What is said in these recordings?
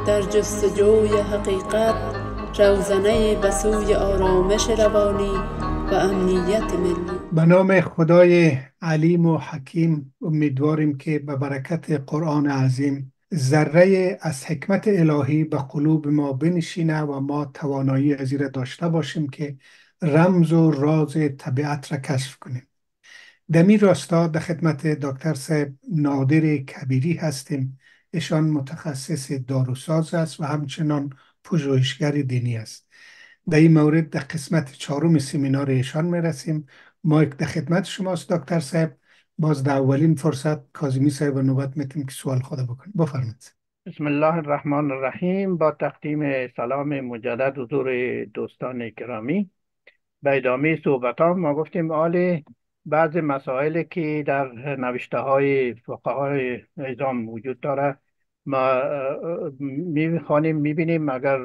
در جستجوی حقیقت، روزنه به سوی آرامش روانی و امنیت ملی. به نام خدای علیم و حکیم امیدواریم که به برکت قرآن عظیم ذره از حکمت الهی به قلوب ما بنشینه و ما توانایی از این را داشته باشیم که رمز و راز طبیعت را کشف کنیم. در این راستا در خدمت دکتر صاحب نادر کبیری هستیم. ایشان متخصص داروساز است و همچنان پژوهشگر دینی است. در این مورد در قسمت چهارم سمینار ایشان میرسیم. مایک در خدمت شماست دکتر صاحب. باز در اولین فرصت کاظمی صاحب نوبت میتیم که سوال خود بکنیم. بفرمایید. بسم الله الرحمن الرحیم. با تقدیم سلام مجدد حضور دوستان گرامی، به ادامه صحبتام ما گفتیم بعض مسائلی که در نوشته های فقهای نظام وجود داره ما میخوانیم میبینیم. اگر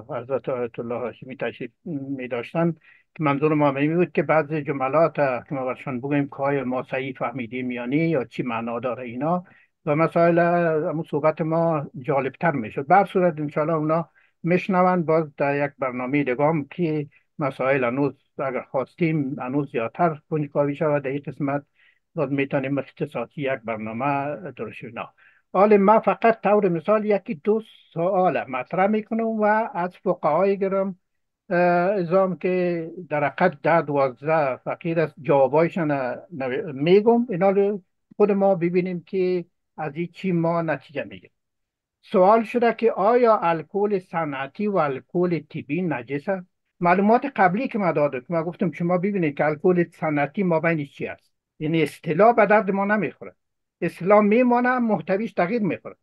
حضرت آیت الله هاشمی تشریف میداشتن که منظور ما بود که بعض جملات که ما برشان بگیم که آیا ما صحیح فهمیدیم یا نه، یا چی معنا داره اینا، و مسائل همون صحبت ما جالبتر میشد. بر صورت انشاءالله اونا میشنوند باز در یک برنامه دگام که مسائل هنوز اگر خواستیم هنوز زیادتر کنجکاوی شود. در این قسمت باز میتونیم اختصاصی یک برنامه درست نه. حالا ما فقط طور مثال یکی دو سوال مطرح میکنم و از فقهای گرام ازام که در حقیقت 10-12 فقیر است جوابایشان میگم. اینا رو خود ما ببینیم که از این چی ما نتیجه میگیم. سوال شده که آیا الکل صنعتی و الکل طبی نجس است؟ معلومات قبلی که ما دادم، ما گفتم شما ببینید که الکل صنعتی ما بینش چی است. یعنی اصطلاح به درد ما نمیخوره، اصطلاح میمانه محتویش تغییر میخوره.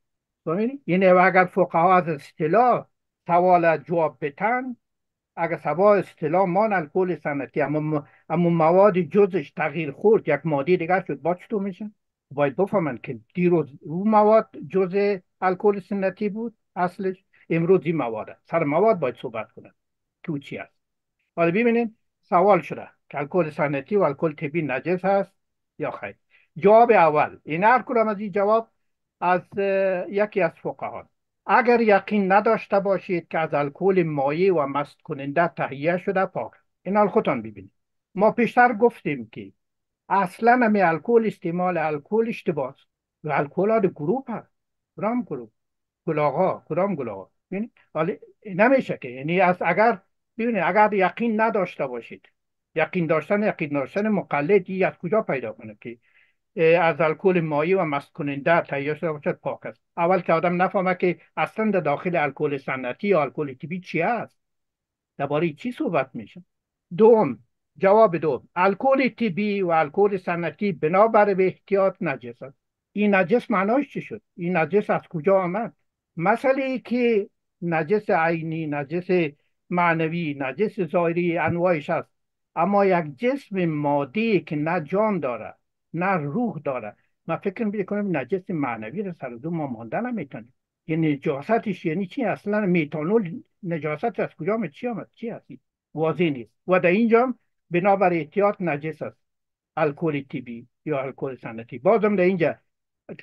یعنی اگر فقها از اصطلاح سوال جواب بتن، اگر سوا اصطلاح مان الکل صنعتی اما مواد جزش تغییر خورد، یک ماده دیگر شد، با چطور میشه؟ باید بفهمن که دیروز اون مواد جز الکل صنعتی بود اصلش، امروز این مواد است. سر مواد باید صحبت کنن که چی است. حالا ببینید سوال شده که الکل صنعتی و الکل طبی نجس است یا خیر. جواب اول این هر کدام از این جواب از یکی از فقها. اگر یقین نداشته باشید که از الکل مایع و مست کننده تهیه شده پاک. این حال خودتان ببینید. ما پیشتر گفتیم که اصلا همی الکل استعمال الکل اشتباه است. و الکل ها گروپ هست. کدام گروپ؟ گلاغا. کدام گلاغا؟ ببینید حالا نمیشه که یعنی اگر ببینید اگر یقین نداشته باشید، یقین داشتن مقلدی از کجا پیدا کنه که از الکل مایع و مست کننده تهیه شده باشد پاک است؟ اول که آدم نفهمه که اصلا در داخل الکل صنعتی یا الکل طبی چی است، درباره چی صحبت میشه. جواب دوم، الکل طبی و الکل صنعتی بنابر به احتیاط نجس است. این نجس معناش چی شد؟ این نجس از کجا آمد؟ مسئله که نجس عینی، نجس معنوی، نجس ظاهری انواعش است، اما یک جسم مادی که نه جان داره نه روح داره، ما فکر میکنم نجس معنوی رو سر دو ما مانده نمیتونیم. یعنی نجاستش یعنی چی؟ اصلا میتانول نجاست از کجا آمد؟ چی آمد؟ چی هستی؟ واضح نیست. و در اینجا بنابر احتیاط نجس است الکل طبی یا الکل صنعتی. بازم در اینجا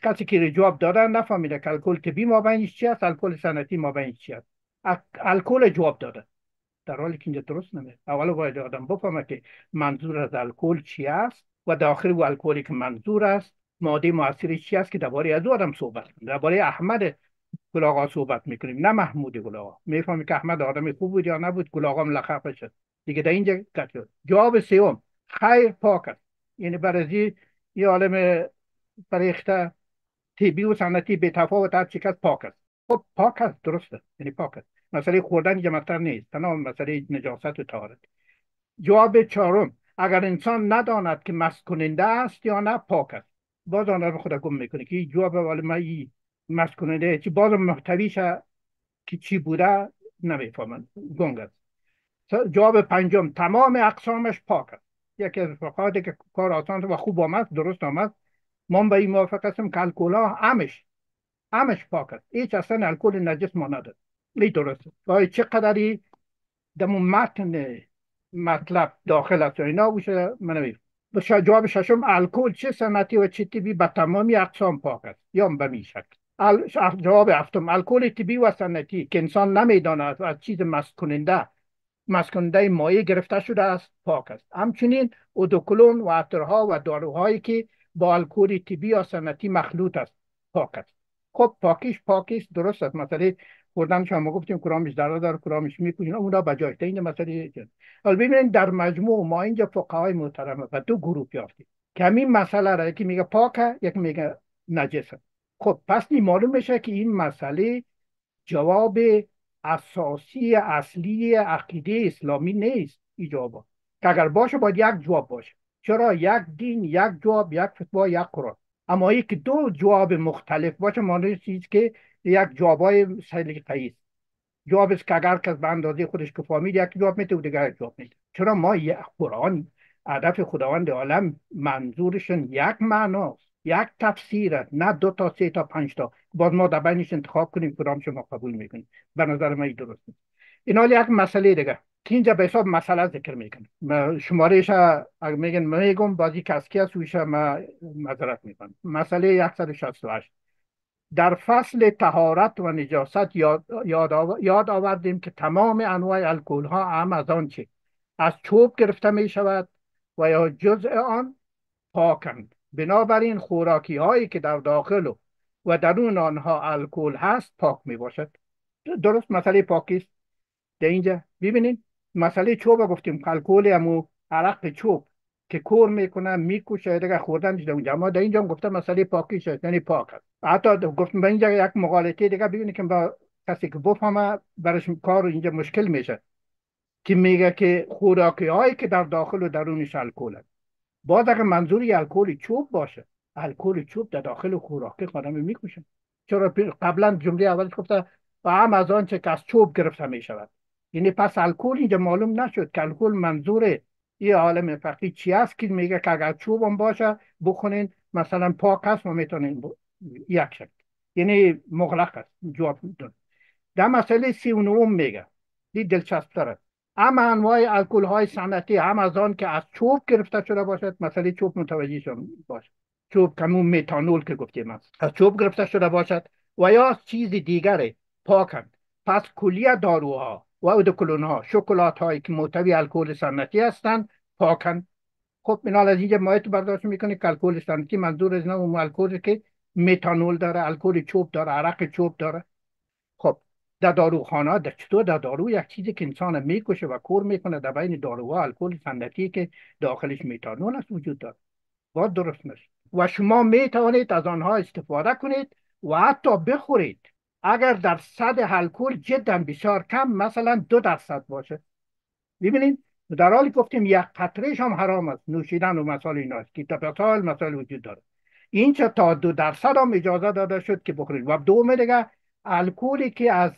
کسی که جواب داده نفهمیده که الکل طبی ما بینش چی است، الکل صنعتی ما بینش چی است. الکل جواب داده، در حالی که اینجا درست نمیاد. اول باید آدم بفهمه که منظور از الکل چی است و داخل و الکلی که منظور است ماده مؤثر چی است که درباره از آدم صحبت کنیم. درباره احمد گلاغا صحبت میکنیم نه محمود گلاغا. میفهمی که احمد آدم خوب بود یا نبود، گلاغا ملقب شد دیگه. در اینجا کتل. جواب سوم، خیر پاک است. یعنی برای یه عالم فریخته طبی و صنعتی به تفاوت هر چیز پاک است. خب پاک است، درسته، یعنی پاک است. مسئله خوردن اینجا مطرح نیست، تنها مسئله نجاست و طهارت. جواب چهارم، اگر انسان نداند که مست کننده است یا نه پاک است. باز آن رو خود گم میکنه که جواب ولی ما این مست کننده چی، باز محتویش که چی بوده نمیفهمن، گنگ است. جواب پنجم، تمام اقسامش پاک است. یکی از فقهاتی که کار آسان و خوب آمد، درست آمد، من به این موافق هستم که الکل‌ها همش پاک است. هیچ اصلا الکل نجس ما نداره. این درسته. و چقدری در متن مطلب داخل است اینا بوشه من نمیفهم. جواب ششم، الکل چه صنعتی و چه طبی به تمامی اقسام پاک است یا به می شکل. جواب هفتم، الکل طبیعی و سنتی که انسان نمیداند از چیز مست کننده مایع گرفته شده است پاک است. همچنین ادوکلون و عطرها و داروهایی که با الکل طبیعی یا سنتی مخلوط است پاک است. خب پاکیش درست است. مثلا خوردن شما گفتیم کدامش ضرر داره کدامش میکشین اون را بجاش این مسئله جد. حالا ببینید در مجموع ما اینجا فقهای محترم و دو گروه یافتیم که همین مسئله را یکی میگه پاکه یکی میگه نجسه. خب پس معلوم میشه که این مسئله جواب اساسی اصلی عقیده اسلامی نیست. این جواب که اگر باشه باید یک جواب باشه. چرا؟ یک دین، یک جواب، یک فتوا، یک قرآن. اما یک دو جواب مختلف باشه معنی چیز که یک جوابای سلیقه‌ای است. جواب است که اگر کس به اندازه خودش که فهمید یک جواب میده و دیگر یک جواب میده. چرا؟ ما یک قرآن هدف خداوند عالم منظورشون یک معناست، یک تفسیره، نه 2 تا 3 تا 5 تا. باز ما در بینش انتخاب کنیم کدام شما قبول میکنیم. به نظر من این درست نیست. این حال یک مسئله دیگه که اینجا به حساب مسئله ذکر میکنم. شمارهش اگر میگم بازی کسکی است ویش ما معذرت میکنم. مسئله 168 در فصل طهارت و نجاست یاد آوردیم که تمام انواع الکل ها هم از آن چه از چوب گرفته می شود و یا جزء آن پاکند. بنابراین خوراکی هایی که در داخل و درون آنها الکل هست پاک می باشد. درست مسئله پاکی است. در اینجا ببینید مسئله چوب گفتیم الکل همو عرق چوب که کور میکنه میکشه دیگه خوردن در اونجا. ما در اینجا گفتم مسئله پاکی شد یعنی پاک است. حتی گفتم به اینجا یک مقالطه دیگه ببینید که با کسی که بفهمه برش کار اینجا مشکل میشه که میگه که خوراکی هایی که در داخل و درونش الکل است. باز اگر منظوری الکل چوب باشه الکل چوب در داخل خوراکی خودم میکشه. چرا قبلا جمله اولش گفته و هم از آن چه که از چوب گرفته میشود. یعنی پس الکل اینجا معلوم نشد که الکل منظور یه عالم فقیه چی است که میگه که اگر چوب هم باشه بخونین مثلا پاک است و میتونین یک شد. یعنی مغلق است. جواب داد. در مسئله 39 میگه دید دلچسب داره. اما انواع الکل های صنعتی هم از آن که از چوب گرفته شده باشد. مسئله چوب متوجه شما باشد. چوب کمون متانول که گفتیم از چوب گرفته شده باشد و یا از چیز دیگره پاکند. پس کلیه داروها و ادوکلون ها شکلات هایی که محتوی الکل صنعتی هستند پاکند. خب منال از اینجا ما برداشت میکنه که الکل صنعتی منظور از اون الکلی که متانول داره، الکل چوب داره، عرق چوب داره. خب در داروخانه چطور در دارو یک چیزی که انسان میکشه و کور میکنه در بین داروها الکل صنعتی که داخلش متانول است وجود داره. باید درست نشه و شما میتوانید از آنها استفاده کنید و حتی بخورید اگر درصد الکل جدا بسیار کم مثلا 2% باشه. ببینید در حالی گفتیم یک قطرهش هم حرام است نوشیدن و مسائل اینا است که تفصیل مسائل وجود داره. این چه تا 2% هم اجازه داده شد که بخورید. و دوم دیگه الکلی که از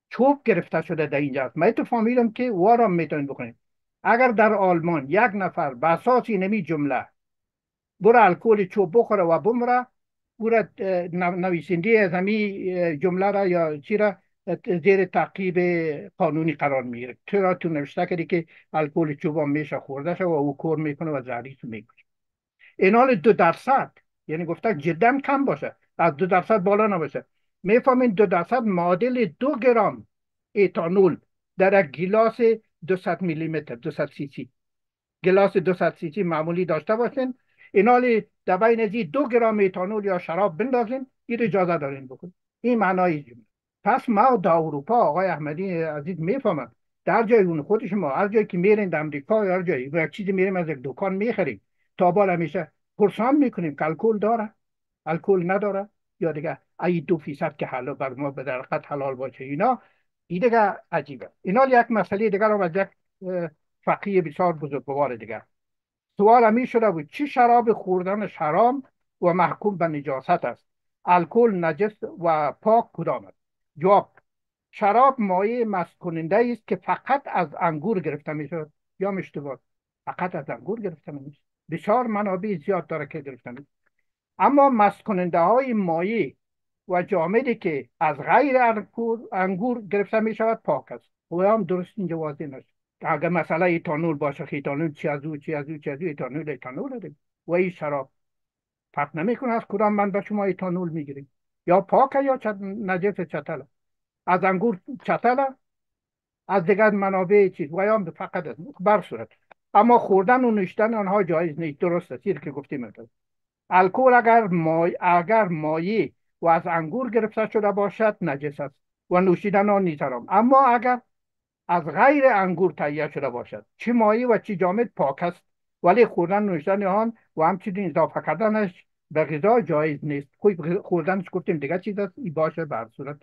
چوب گرفته شده در اینجا است. من تو فهمیدم که وارم میتونید بخورید. اگر در آلمان یک نفر به اساس نمی جمله برای الکل چوب بخوره و بمره برای نویسنده از همین جمله را یا چی را زیر تعقیب قانونی قرار میگیره. چرا تو نوشته کردی که الکل چوب هم میشه خورده شد و او کور میکنه و زهریش میکشه. این حال 2% یعنی گفته جدا کم باشه از 2% بالا نباشه. میفهمین 2% معادل 2 گرم اتانول در یک گیلاس 200 میلی متر 200 سی سی گلاس 200 سی سی معمولی داشته باشین. این حال در بین از 2 گرم اتانول یا شراب بندازین این اجازه دارین بکن. این معنای جمله. پس ما در اروپا آقای احمدی عزیز میفهمم در جای اون خود شما هر جایی که میرین در امریکا یا هر جایی یک چیزی میریم از یک دکان میخریم تا بالا میشه پرسان میکنیم که الکل داره الکل نداره یا دیگه ای 2% که حالا بر ما به درقت حلال باشه. اینا این دیگه عجیبه. اینا یک مسئله دیگر رو از یک فقیه بسیار بزرگوار دیگر سوال همی شده بود چی شراب خوردنش حرام و محکوم به نجاست است؟ الکل نجس و پاک کدام است؟ جواب شراب مایع مست کننده است که فقط از انگور گرفته می شود. یا اشتباه فقط از انگور گرفته می شود. بسیار منابع زیاد داره که گرفته می شود. اما مست کننده های مایع و جامدی که از غیر انگور گرفته می شود پاک است. و هم درست اینجا واضح نشد. اگر مثلا ایتانول باشه ایتانول چی از او ایتانول و این شراب فرق نمیکنه از کدام من به شما ایتانول میگیریم. یا پاکه یا نجس چتله. از انگور چتله، از دیگر منابع چیز و یا فقط بر صورت. اما خوردن و نوشیدن آنها جایز نیست. درست است که گفتیم. الکل اگر مایع و از انگور گرفته شده باشد نجس است و نوشیدن آن نیز حرام. اما اگر از غیر انگور تهیه شده باشد، چه مایع و چه جامد، پاک است، ولی خوردن نوشیدن آن و همچنین اضافه کردنش به غذا جایز نیست. خوردنش گفتیم دیگه چیز است، ای باشه بر صورت.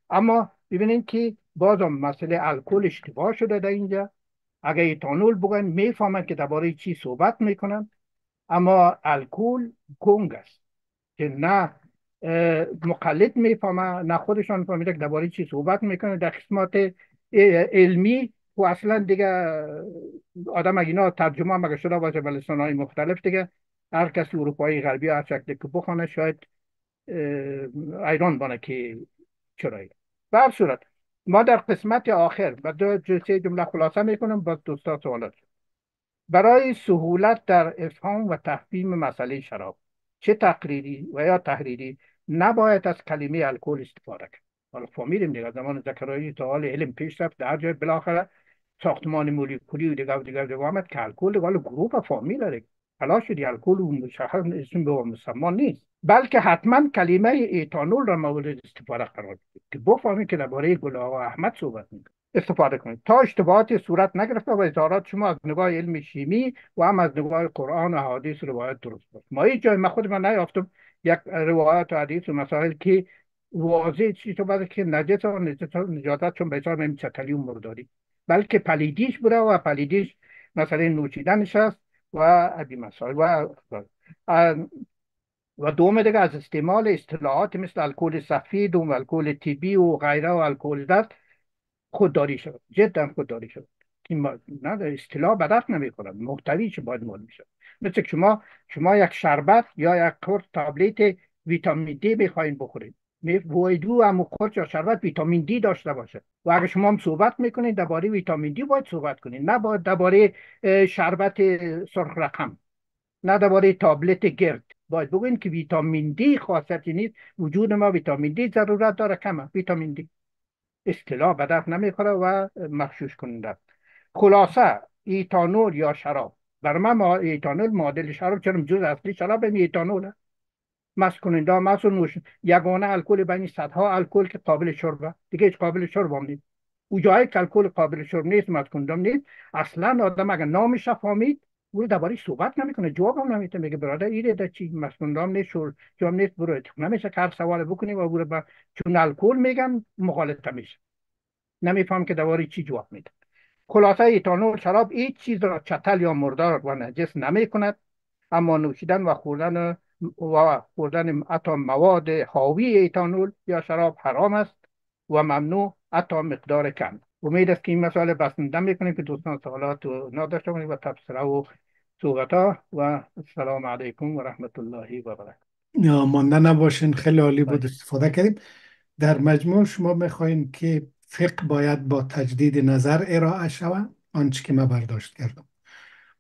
اما ببینید که بازم مسئله الکل اشتباه شده در اینجا. اگر ایتانول بگن میفهمن که درباره چی صحبت میکنن، اما الکل گنگ است که نه مقلد میفهمه نه خودشان فهمیده که درباره چی صحبت میکنه. در قسمت علمی و اصلا دیگه آدم اگه اینا ترجمه مگه شده باشه به لسانهای مختلف، دیگه هر کسی اروپایی غربی هر شکلی که بخونه شاید ایران بانه که چرایی. به هر صورت ما در قسمت آخر و دو سه جمله خلاصه میکنم با دوستا سوالات. برای سهولت در افهام و تفهیم مسئله شراب، چه تقریری و یا تحریری، نباید از کلمه الکل استفاده کرد. حالا فهمیدیم دیگه زمان زکرایی تا حال علم پیش رفت، در جای بالاخره ساختمان مولکولی و دیگر آمد که الکل دیگه گروه فامیل داره. حالا شدی الکل و مشخص اسم به مسمى نیست، بلکه حتما کلمه ایتانول را مورد استفاده قرار بدید که بفهمید که درباره گل آقا احمد صحبت میکنه. استفاده کنید تا اشتباهات صورت نگرفته و اظهارات شما از نگاه علم شیمی و هم از نگاه قرآن و حدیث روایت درست باشه. ما هیچ جای خود من نیافتم یک روایت و حدیث و مسائل که واضح چیزی تو بعد که نجس و نجاست چون به حساب نمی چتلی و مرداری، بلکه پلیدیش بوده و پلیدیش مسئله نوشیدنش است و ابی مسائل و دوم دیگه از استعمال اصطلاحات مثل الکل سفید و الکل طبی و غیره و الکل دست خودداری شد، جدا خودداری شد که نه اصطلاح به درد نمیخورد، محتویش باید معلوم شد. مثل شما یک شربت یا یک قرص تابلت ویتامین دی بخواید بخورید، میفویدو هم قرص یا شربت ویتامین دی داشته باشه و اگر شما هم صحبت میکنید درباره ویتامین دی باید صحبت کنید، نه باید درباره شربت سرخ رقم، نه درباره تابلت گرد. باید بگوین که ویتامین دی خاصیتی نیست، وجود ما ویتامین دی ضرورت داره کمه. ویتامین دی اصطلاح به درد نمیخوره و مغشوش کننده. خلاصه ایتانول یا شراب، برای من ایتانول معادل شراب، چرا جز اصلی شراب هم ایتانوله. مست کننده مست و نوش یگانه الکل بین صدها الکل که قابل شربه، دیگه هیچ قابل شرب هم نیست. او جایی که الکل قابل شرب نیست، مست کننده نیست، اصلا آدم اگر نامش فهمید او درباره صحبت نمیکنه، جواب هم نمیده، میگه برادر ایره در چی مست کننده نیست، شرب جام نیست، برو. نمیشه که هر سوال بکنی و برو چون الکل میگن مغالطه میشه، نمیفهم که درباره چی جواب میده. خلاصه ایتانول شراب هیچ چیز را چتل یا مردار و نجس نمی کند، اما نوشیدن و خوردن حتی مواد حاوی ایتانول یا شراب حرام است و ممنوع حتی مقدار کم. امید است که این مسئله بسنده میکنیم که دوستان سوالات و نداشته کنیم و تبصره و صحبت ها. و السلام علیکم و رحمت الله و برکاته. یا مانده نباشین، خیلی عالی بود، استفاده کردیم. در مجموع شما میخواین که فقه باید با تجدید نظر ارائه شود، آنچه که من برداشت کردم،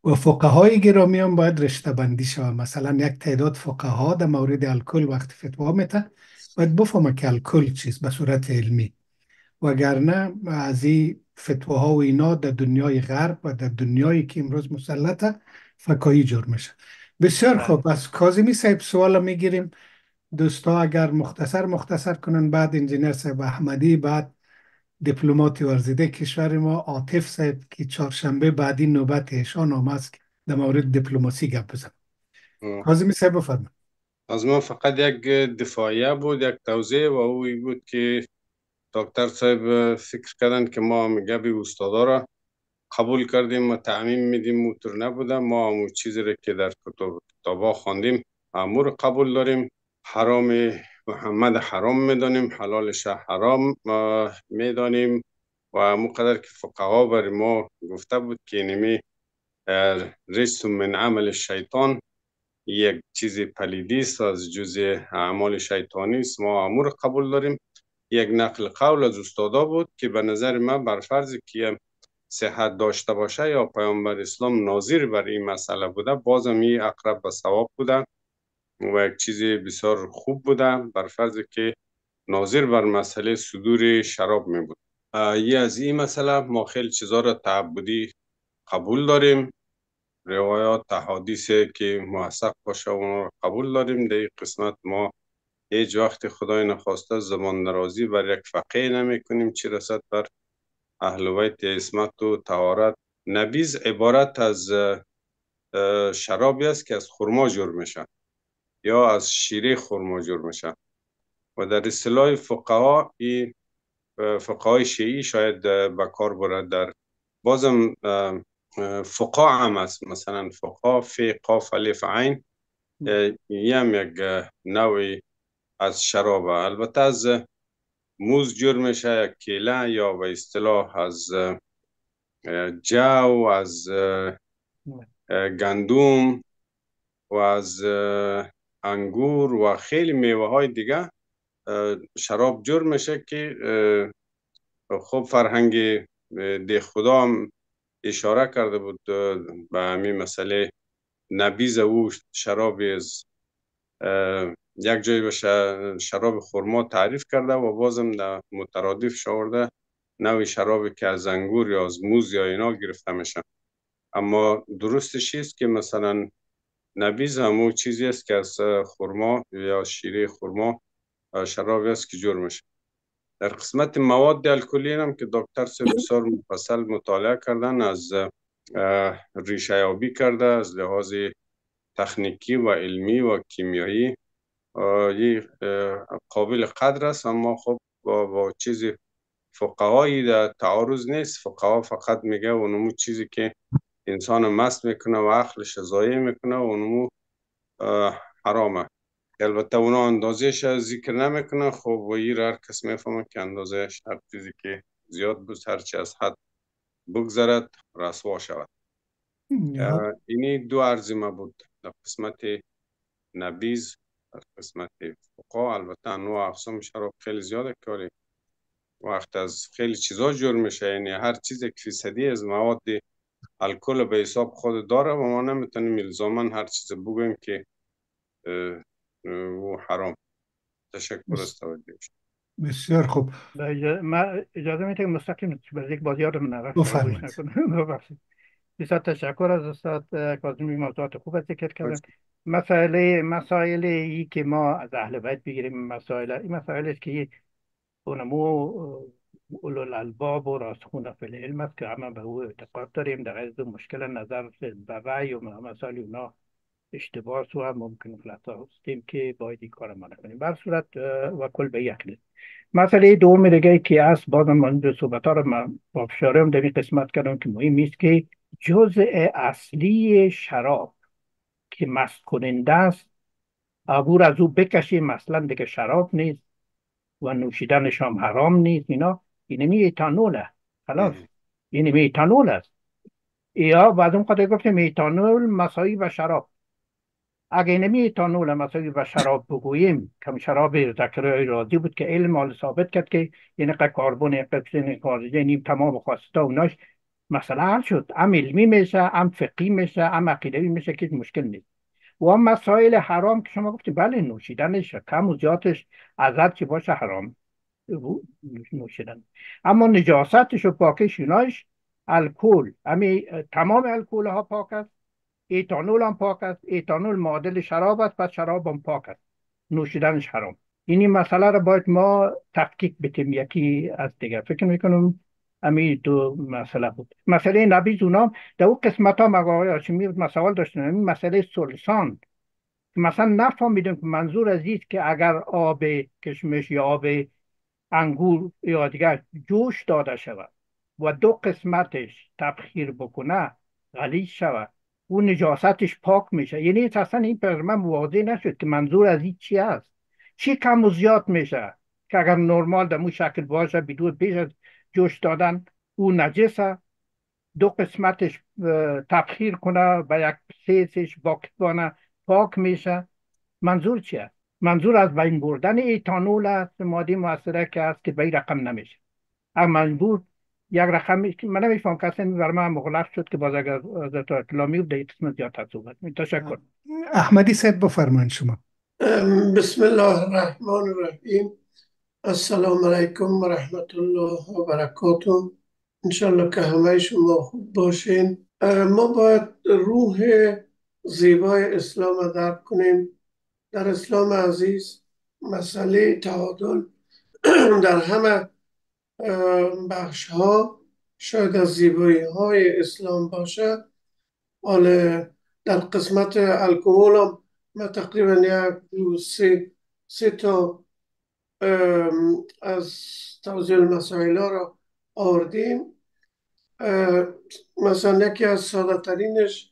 و فقهای گرامی هم باید رشته بندی شود. مثلا یک تعداد فقها در مورد الکل وقتی فتوا میته باید بفهمه که الکل چیست به صورت علمی، وگرنه از این فتواها و اینا در دنیای غرب و در دنیایی که امروز مسلطه فکایی جور میشه. بسیار خوب. از کاظمی صاحب سوال میگیریم. دوستا اگر مختصر کنن، بعد انجینر صاحب احمدی، بعد دیپلمات ورزیده کشور ما عاطف صاحب که چهارشنبه بعدی نوبت ایشان آمد که در مورد دیپلماسی گپ بزن. کاظمی صاحب بفرمایید. از من فقط یک دفاعیه بود، یک توضیح، و اوی بود که دکتر صاحب فکر کردن که ما میگه استادا را قبول کردیم و تعمیم میدیم، موتور نبوده. ما همون چیزی را که در کتابا خواندیم امور قبول داریم. حرام محمد حرام میدانیم، حلالش حرام میدانیم، و مقدر که فقها بر ما گفته بود که نمی رجس من عمل شیطان، یک چیز پلیدی است از جزء اعمال شیطانی است، ما امور قبول داریم. یک نقل قول از استادا بود که به نظر من بر فرض که صحت داشته باشه یا پیامبر اسلام ناظر بر این مسئله بوده، بازم این اقرب به صواب بوده. و یک چیز بسیار خوب بوده، بر فرض که ناظر بر مسئله صدور شراب می بود. یه از این مسئله ما خیلی چیزا را تعبدی قبول داریم، روایات احادیث که موثق باشه اون را قبول داریم. در این قسمت ما هیچ وقت خدای نخواسته زبان درازی بر یک فقیه نمی کنیم، چی رسد بر اهل بیت عصمت و طهارت. نبیذ عبارت از شرابی است که از خرما جور میشه یا از شیره خرما جور میشه و در اصطلاح فقها این فقهای شیعی شاید به کار برد. در بازم فقها هم است، مثلا فقها فی قاف الف عین یم یک نوعی از شراب، البته از موز جور میشه، یک کیله یا به اصطلاح از جو، از گندم و از انگور و خیلی میوه های دیگه شراب جور میشه که خب فرهنگ ده خدا هم اشاره کرده بود به همین مسئله نبیذ او شراب از یک جای بشه شراب خرما تعریف کرده و بازم در مترادف شورده نوع شرابی که از انگور یا از موز یا اینا گرفته میشه. اما درستش است که مثلا نبیذ همون چیزی است که از خرما یا شیره خرما شرابی است که جور میشه. در قسمت مواد الکلی هم که دکتر سه بسیار مفصل مطالعه کردن، از ریشه یابی کرده از لحاظ تکنیکی و علمی و کیمیایی، یه قابل قدر است. اما خب با چیزی فقهایی در تعارض نیست. فقها فقط میگه اونمو چیزی که انسان مست میکنه و عقلش ضایع میکنه اونمو حرامه. البته اونا اندازهش ذکر نمیکنه. خب و این هر کس میفهمه که اندازهش هر چیزی که زیاد بود هرچی از حد بگذرد رسوا شود. اینی دو عرض ما بود در قسمت نبیذ، در قسمت فقها. البته انواع اقسام شراب خیلی زیاده که وقت از خیلی چیزا جور میشه، یعنی هر چیز یک فیصدی از مواد الکل به حساب خود داره و ما نمیتونیم الزاما هر چیز بگویم که و حرام. تشکر از توجهش. بسیار خوب. من اجازه میتونم مستقیم به یک بار یادم نرفت بفرمایید. ببخشید. بسیار تشکر از استاد کاظمی، موضوعات خوب ذکر کردن. مسائلی که ما از اهل بیت بگیریم، این مسائل است که اونمو اولو الالباب و راسخون فی العلم است که همه به او اعتقاد داریم. در از مشکل نظر به رأی و مسائل اونا اشتباه و هم ممکن خلاصا هستیم که باید این کار ما نکنیم. بر صورت و کل به یک لیست. مسئله دوم دیگه که از بازم من دو صحبت ها رو من با فشارم در این قسمت کردم که مهم است که جزء اصلی شراب که مست کننده است عبور از او بکشیم، مثلا دیگه شراب نیست و نوشیدنش هم حرام نیست. اینمی ایتانوله، خلاص اینمی ایتانول است. یا بعد اون قدر گفتیم ایتانول مساوی به شراب. اگه اینمی ایتانول مساوی به شراب بگوییم که شراب ذکرای راضی بود که علم حال ثابت کرد که این کربن اکسیژن خارجی نیم تمام خواسته اوناش مسئله حل شد. هم علمی میشه، هم فقهی میشه، هم عقیدوی میشه که مشکل نیست. و هم مسائل حرام که شما گفتید بله نوشیدنش کم و زیادش از هر چی باشه حرام نوشیدن. اما نجاستش و پاکش ایناش الکل، تمام الکل ها پاک است. ایتانول هم پاک است. ایتانول معادل شراب است، پس شراب هم پاک است، نوشیدنش حرام. این مسئله را باید ما تفکیک بتیم یکی از دیگر. فکر میکنم همین دو مسئله بود. مسئله نبیذ اونام در اون قسمت ها آقای هاشمی مسائل داشتن. این مسئله سلسان مثلا نفهمیدم که منظور از این که اگر آب کشمش یا آب انگور یا دیگر جوش داده شود و دو قسمتش تبخیر بکنه غلیظ شود و نجاستش پاک میشه. یعنی اصلا این پر من واضح نشد که منظور از این چی است. چی کم و زیاد میشه که اگر نرمال در مو شکل باشه بدون پیش از جوش دادن او نجسه، دو قسمتش تبخیر کنه و یک سیسش باک کنه پاک میشه. منظور چیه؟ منظور از بین بردن ایتانول است، ماده مؤثره که است که به این رقم نمیشه. اما منظور یک رقم من نمیفهم که اصلا بر من مغلق شد که باز اگر از اطلاع میفته این قسمت زیادتر صحبت. تشکر. احمدی صاحب بفرمایید شما. بسم الله الرحمن الرحیم. السلام علیکم و رحمت الله و برکاته. انشالله که همه شما خوب باشین. ما باید روح زیبای اسلام را درک کنیم. در اسلام عزیز مسئله تعادل در همه بخش ها شاید از زیبایی های اسلام باشه. حالا در قسمت الکل هم ما تقریبا یک دو سه تا از توضیح المسائل را آوردیم. مثلا یکی از ساده ترینش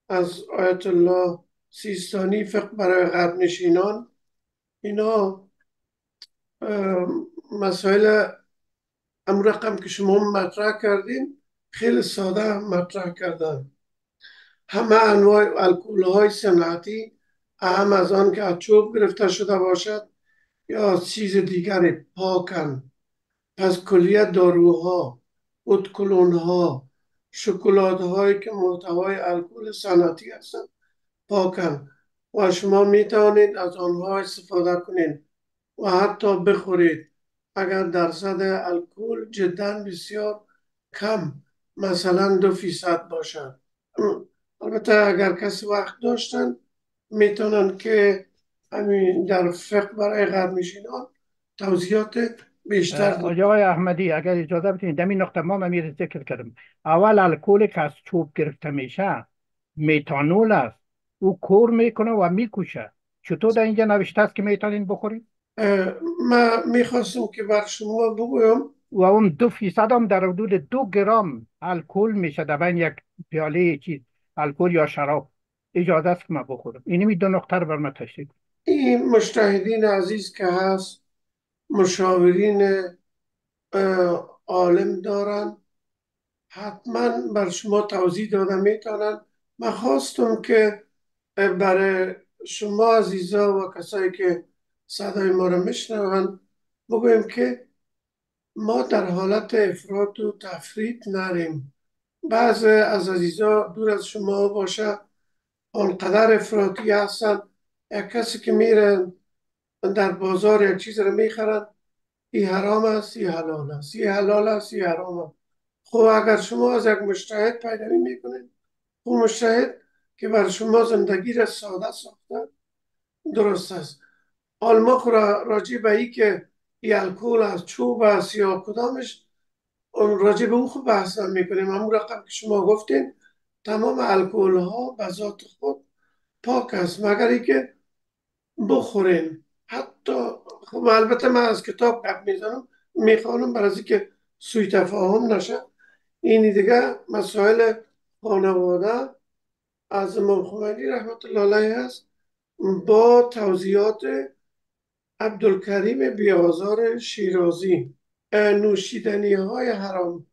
از آیت الله سیستانی فقه برای غرب نشینان. اینا مسائل هم رقم که شما مطرح کردیم خیلی ساده مطرح کردن. همه انواع الکل های صنعتی، هم از آن که از چوب گرفته شده باشد یا چیز دیگری، پاکن. پس کلیه داروها، ادکلون ها، شکلات هایی که محتوای الکل صنعتی هستند پاکن و شما می توانید از آنها استفاده کنید و حتی بخورید اگر درصد الکل جدا بسیار کم، مثلا 2% باشد. البته اگر کسی وقت داشتن میتونن که همین در فقه برای غرب نشینان توضیحات بیشتر دارن. آقای احمدی اگر اجازه بدین در این نقطه ما امیر ذکر کردم. اول الکل که از چوب گرفته میشه میتانول است، او کور میکنه و میکشه. چطور در اینجا نوشته است که میتونین بخورید؟ من میخواستم که بر شما بگویم و اون 2% هم در حدود 2 گرم الکل میشه در بین یک پیاله چیز الکل یا شراب. اجازه است که من بخورم. اینمی 2 نقطه رو بر من تشریح کنید. این مجتهدین عزیز که هست مشاورین عالم دارن، حتما بر شما توضیح داده میتونن. من خواستم که برای شما عزیزا و کسایی که صدای ما رو میشنوند بگویم که ما در حالت افراط و تفریط نریم. بعض از عزیزا دور از شما باشه آنقدر افراطی هستن، یک کسی که میرن در بازار یک چیز رو میخرن، این حرام است، این حلال است، این حلال است، این حرام است. خب اگر شما از یک مجتهد پیروی میکنید، خب مجتهد که بر شما زندگی را ساده ساخته درست است. ما راجع به ای که این الکل از چوب است یا کدامش، راجع به اون خوب بحث میکنیم. همون رقم که شما گفتین تمام الکل ها به ذات خود پاک است مگر ای که بخورین. حتی خب البته من از کتاب گپ میزنم میخوانم برای از که سوی تفاهم نشه. این دیگه مسائل خانواده از امام خمینی رحمت الله علیه است با توضیحات عبدالکریم بیازار شیرازی. نوشیدنی های حرام.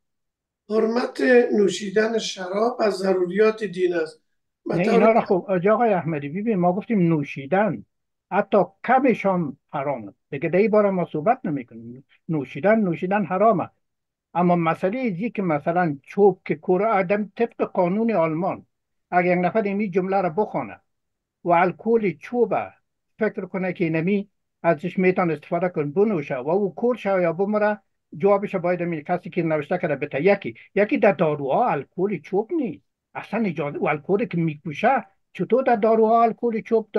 حرمت نوشیدن شراب از ضروریات دین است. نه اینا را خب آقای احمدی ببین ما گفتیم نوشیدن حتی کمش هم حرامه دیگه. در این باره ما صحبت نمیکنیم. نوشیدن حرامه. اما مسئله ایزی که مثلا چوب که کوره آدم طبق قانون آلمان اگر یک نفر این جمله را بخونه و الکل چوبه فکر کنه که اینمی ازش میتون استفاده کن بنوشه و او کور شه یا بمره، جوابش باید همین کسی که نوشته کرده بته. یکی در داروها الکل چوب نیست اصلا اجازه. و الکلی که میکوشه چطور در داروها الکل چوب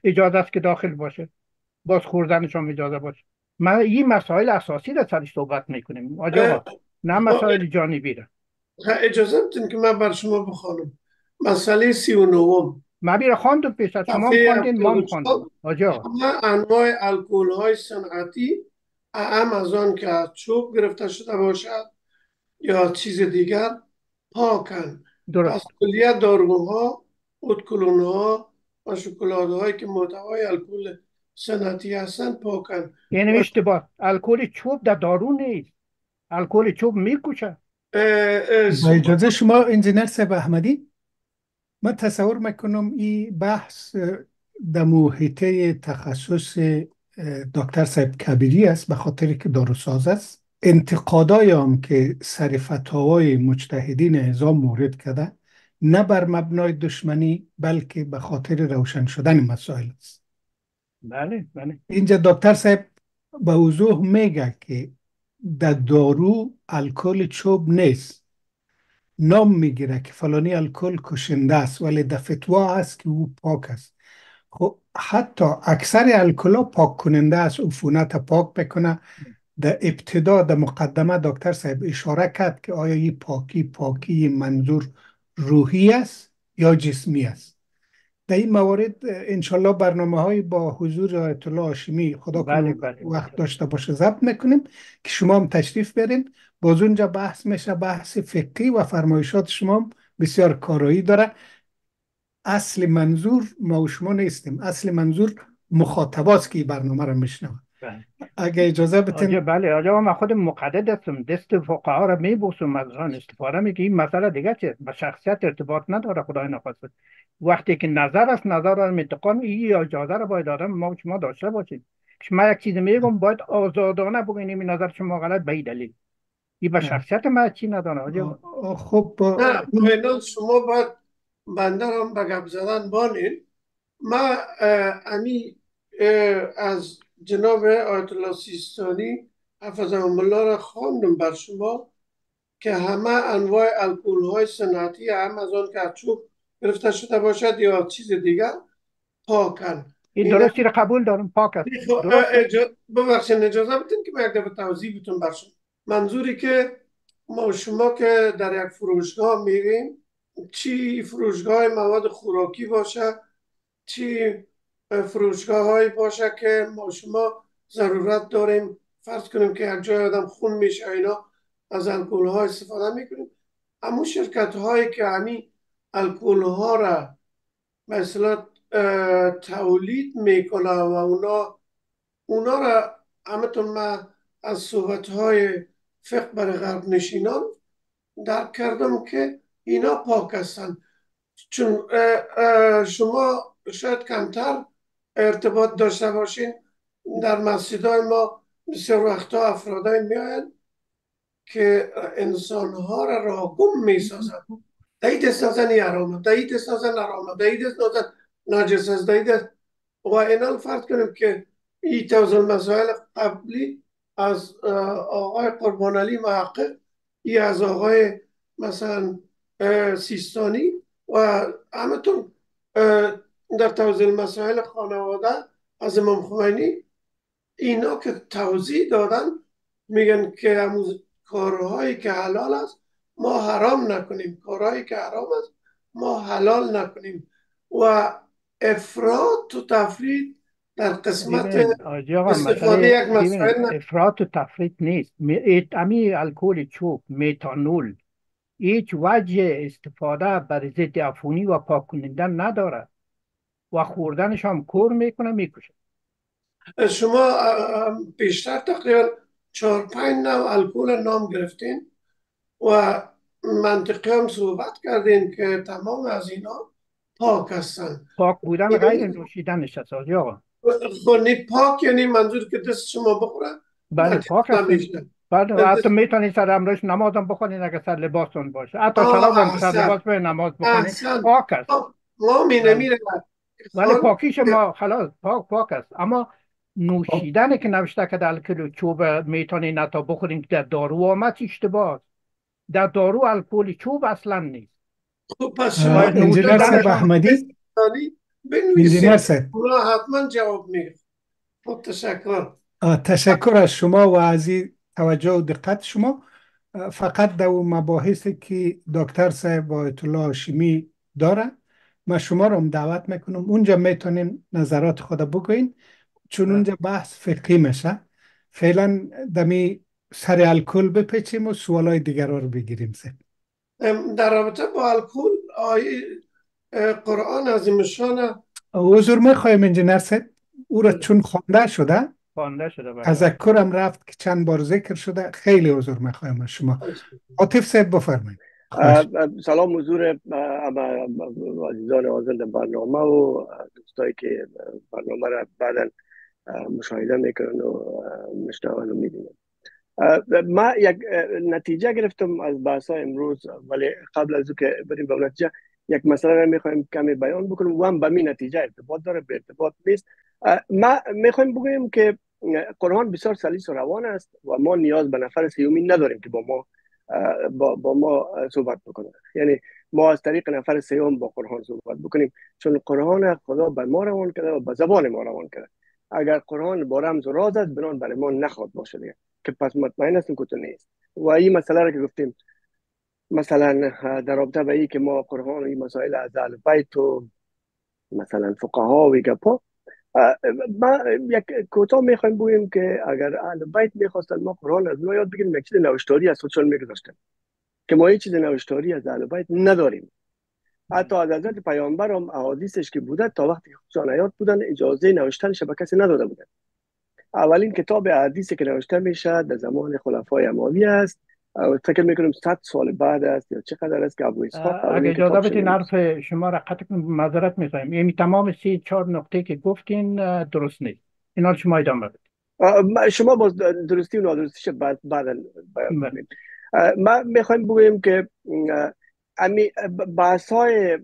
اجازه است که داخل باشه، باز خوردنش هم اجازه باشه؟ ما این مسائل اساسی را سرش صحبت میکنیم آقا، نه مسائل جانبی را. اجازه بدین که من بر شما بخوانم مسئله 39. ما بیره خواندم پیش از شما خواندین ما خواندم. همه انواع الکل های صنعتی هم از آن که از چوب گرفته شده باشد یا چیز دیگر پاکن. پس کلیه داروها، ادکلون ها و شکلات هایی که محتوای الکل صنعتی هستن پاکن. یعنی اشتباه، الکل چوب در دارو نیست، الکل چوب میکشه. با اجازه شما انجینر صاحب احمدی، من تصور میکنم این بحث در محیطه تخصص دکتر صاحب کبیری است به خاطر که داروساز است. انتقادای هم که سر فتاوای مجتهدین نظام مورد کرده نه بر مبنای دشمنی بلکه به خاطر روشن شدن مسائل است. بله بله. اینجا دکتر صاحب به وضوح میگه که در دارو الکل چوب نیست، نام میگیره که فلانی الکل کشنده است ولی در فتوا هست که او پاک است. خب حتی اکثر الکل ها پاک کننده است، عفونت پاک بکنه. در ابتدا در مقدمه دکتر صاحب اشاره کرد که آیا این پاکی منظور روحی است یا جسمی است. در این موارد انشالله برنامه های با حضور آیت الله هاشمی خدا بله کنه بله. وقت داشته باشه ضبط میکنیم که شما هم تشریف برین. باز اونجا بحث میشه، بحث فقهی و فرمایشات شما هم بسیار کارایی داره. اصل منظور ما و شما نیستیم، اصل منظور مخاطباست که این برنامه رو میشنوه. بله. اگه اجازه آجا بتین. بله آجا، من خود مقدد هستم، دست فقها را میبوسم، از آن استفاده میگه. این مسئله دیگه چیه؟ به شخصیت ارتباط نداره، خدای نخواسته. وقتی که نظر است، نظر را انتقال این اجازه را باید آدم ما و شما داشته باشیم. شما یک چیز میگم باید آزادانه بگین این نظر شما غلط به این دلیل. این به شخصیت ما چی نداره آجا. خب نه فعلا شما باید بنده را به گپ زدن بانین. ما امی از جناب آیت الله سیستانی حفظهم الله را خواندم بر شما که همه انواع الکل های صنعتی، هم از آن که از چوب گرفته شده باشد یا چیز دیگر، پاکن. این درستی را قبول دارم، پاک است. درست. ببخشید اجازه بدین که من یک دفعه توضیح بتون بر شما. منظوری که ما و شما که در یک فروشگاه میریم، چی فروشگاه مواد خوراکی باشه، چی فروشگاه هایی باشه که ما شما ضرورت داریم، فرض کنیم که یک جای آدم خون میشه اینا، از الکل ها استفاده میکنیم. همون شرکت هایی که همین الکل ها را مثلا تولید میکنه و اونا را همتون ما از صحبت های فقه برای غرب نشینان درک کردم که اینا پاک هستن. چون شما شاید کمتر ارتباط داشته باشین، در مسجدهای ما بسیار وقتا افرادای میاین که انسانها را راگم میسازن. دایی دست نزن حرامه، دایی دست نزن حرامه، دایی دست نزن ناجس است، دایی دست. و اینال فرض کنیم که این توضیح مسائل قبلی از آقای قربان علی محقق، ای از آقای مثلا سیستانی و همتون در توضیح مسائل خانواده از امام خمینی، اینا که توضیح دادن میگن که همون کارهایی که حلال است ما حرام نکنیم، کارهایی که حرام است ما حلال نکنیم. و افراط و تفرید در قسمت استفاده یک مسائل افراط و تفرید نیست. امی الکل چوب، میتانول، هیچ وجه استفاده بر ضد عفونی و پاک کنندن نداره و خوردنش هم کور میکنه، میکشه. شما بیشتر تقریبا 4-5 نوع الکل نام گرفتین و منطقی هم صحبت کردین که تمام از اینا پاک هستن. پاک بودن غیر نوشیدنش هست آقا. خونی پاک یعنی منظور که دست شما بخوره؟ بله پاک هست. بله حتی میتونید سر امروز نماز هم بخونید اگر سر لباستون باشه، حتی شراب هم سر لباس به نماز بخونید پاک است. ما نمیره ولی پاکیش ما خلاص پاک است. اما نوشیدن که نوشته که در الکل چوب میتونید نتا بخورید در دارو آمد اشتباه. در دارو الکل چوب اصلا نیست. خب پس شما انجینر صاحب احمدی بنویسید، اونا حتما جواب میگه. خب تشکر از شما و از این توجه و دقت شما. فقط در مباحثی که دکتر صاحب آیت الله هاشمی داره من شما رو هم دعوت میکنم اونجا میتونین نظرات خود بگوین، چون اونجا بحث فقهی میشه. فعلا دمی سر الکل بپیچیم و سوالای دیگر رو بگیریم. در رابطه با الکل آیه قرآن عظیم شان حضور میخوایم انجینر صاحب او را چون خوانده شده تذکرم رفت که چند بار ذکر شده، خیلی حضور میخوایم از شما. عاطف صاحب بفرمایید. سلام حضور عزیزان حاضر در برنامه و دوستایی که برنامه را بعدا مشاهده میکنن و مشنون و میبینن. ما یک نتیجه گرفتم از بحث امروز، ولی قبل از که بریم به نتیجه یک مسئله را میخوایم کمی بیان بکنم و هم به می نتیجه ارتباط داره، به ارتباط نیست. ما میخوایم بگوییم که قرآن بسیار سلیس و روان است و ما نیاز به نفر سیومی نداریم که با ما با ما صحبت بکنه. یعنی ما از طریق نفر سیوم با قرآن صحبت بکنیم، چون قرآن خدا به ما روان کرده و به زبان ما روان کرده. اگر قرآن با رمز و راز است بنان برای ما نخواد باشه دیگه، که پس مطمئن هستیم که تو نیست. و این مسئله را که گفتیم مثلا در رابطه به این که ما قرآن و این مسائل از اهل بیت و مثلا فقها و گپا، ما یک کوتاه میخوایم بگوییم که اگر اهل بیت میخواستن ما قرآن از ما یاد بگیریم، یک چیز نوشتاری از خودشون میگذاشتن که ما هیچ چیز نوشتاری از اهل بیت نداریم. حتی از حضرت پیامبر هم احادیثش که بوده تا وقتی خودشان حیات بودن اجازه نوشتنش به کسی نداده بودن. اولین کتاب حدیثی که نوشته میشه در زمان خلفای اموی است. فکر میکنم 100 سال بعد است یا چقدر است که ابو اسحاق اگه اولین اجازه کتابش بدین نوشت. حرف شما را قطع کنم، معذرت میخوایم. این تمام 34 نقطه که گفتین درست نیست. اینا رو شما ادامه بدید. شما باز درستی و نادرستیش بعدا بیان بله. کنید. ما میخوایم بگوییم که بحث های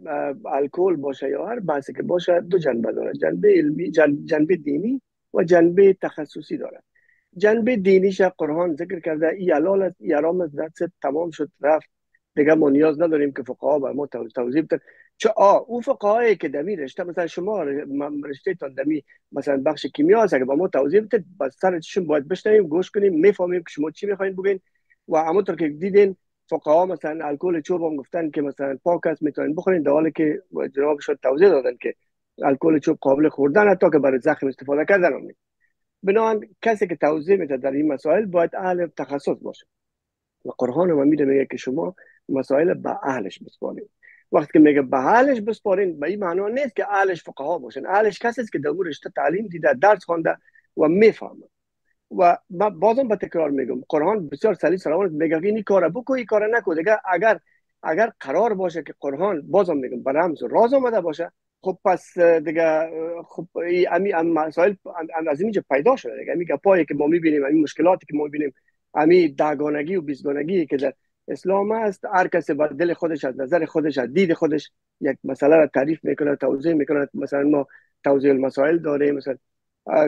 الکل باشه یا هر بحثی که باشه دو جنبه داره، جنبه علمی، جنبه دینی و جنبه تخصصی داره. جنبه دینیش قرآن ذکر کرده ای حلال است، ای حرام است، دست تمام شد رفت دیگه، ما نیاز نداریم که فقها بر ما توضیح بدن. چه او فقهایی که دمی رشته، مثلا شما رشته تان دمی مثلا بخش کیمیا هست، اگه با ما توضیح بدید بس سر چشم باید بشنویم، گوش کنیم، میفهمیم که شما چی میخواین بگین. و همونطور که دیدین فقها مثلا الکل چوب هم گفتن که مثلا پاک است میتونین بخورین، در حالی که جناب شد توضیح دادن که الکل چوب قابل خوردن حتی که برای زخم استفاده کردن هم نیست. بنابراین کسی که توضیح میده در این مسائل باید اهل تخصص باشه. و قرآن هم میگه که شما مسائل به اهلش بسپارین. وقتی که میگه به اهلش بسپارین، به این معنا نیست که اهلش فقها باشن. اهلش کسی است که در رشته تعلیم دیده، درس خوانده و میفهمه. و من بازم به تکرار میگم قرآن بسیار سلیس روان میگه این کارو بکو، این کارو نکو دیگه. اگر قرار باشه که قرآن بازم میگم به رمز و راز اومده باشه، خب پس دیگه خب امی مسائل از اینجا پیدا شده دیگه. امی گپایی که ما میبینیم، امی مشکلاتی که ما میبینیم، امی دهگانگی و بیزگانگی که در اسلام است، هر کسی با دل خودش، از نظر خودش، از دید خودش یک مسئله را تعریف میکنه، توضیح میکنه. مثلا ما توضیح المسائل داریم، مثلا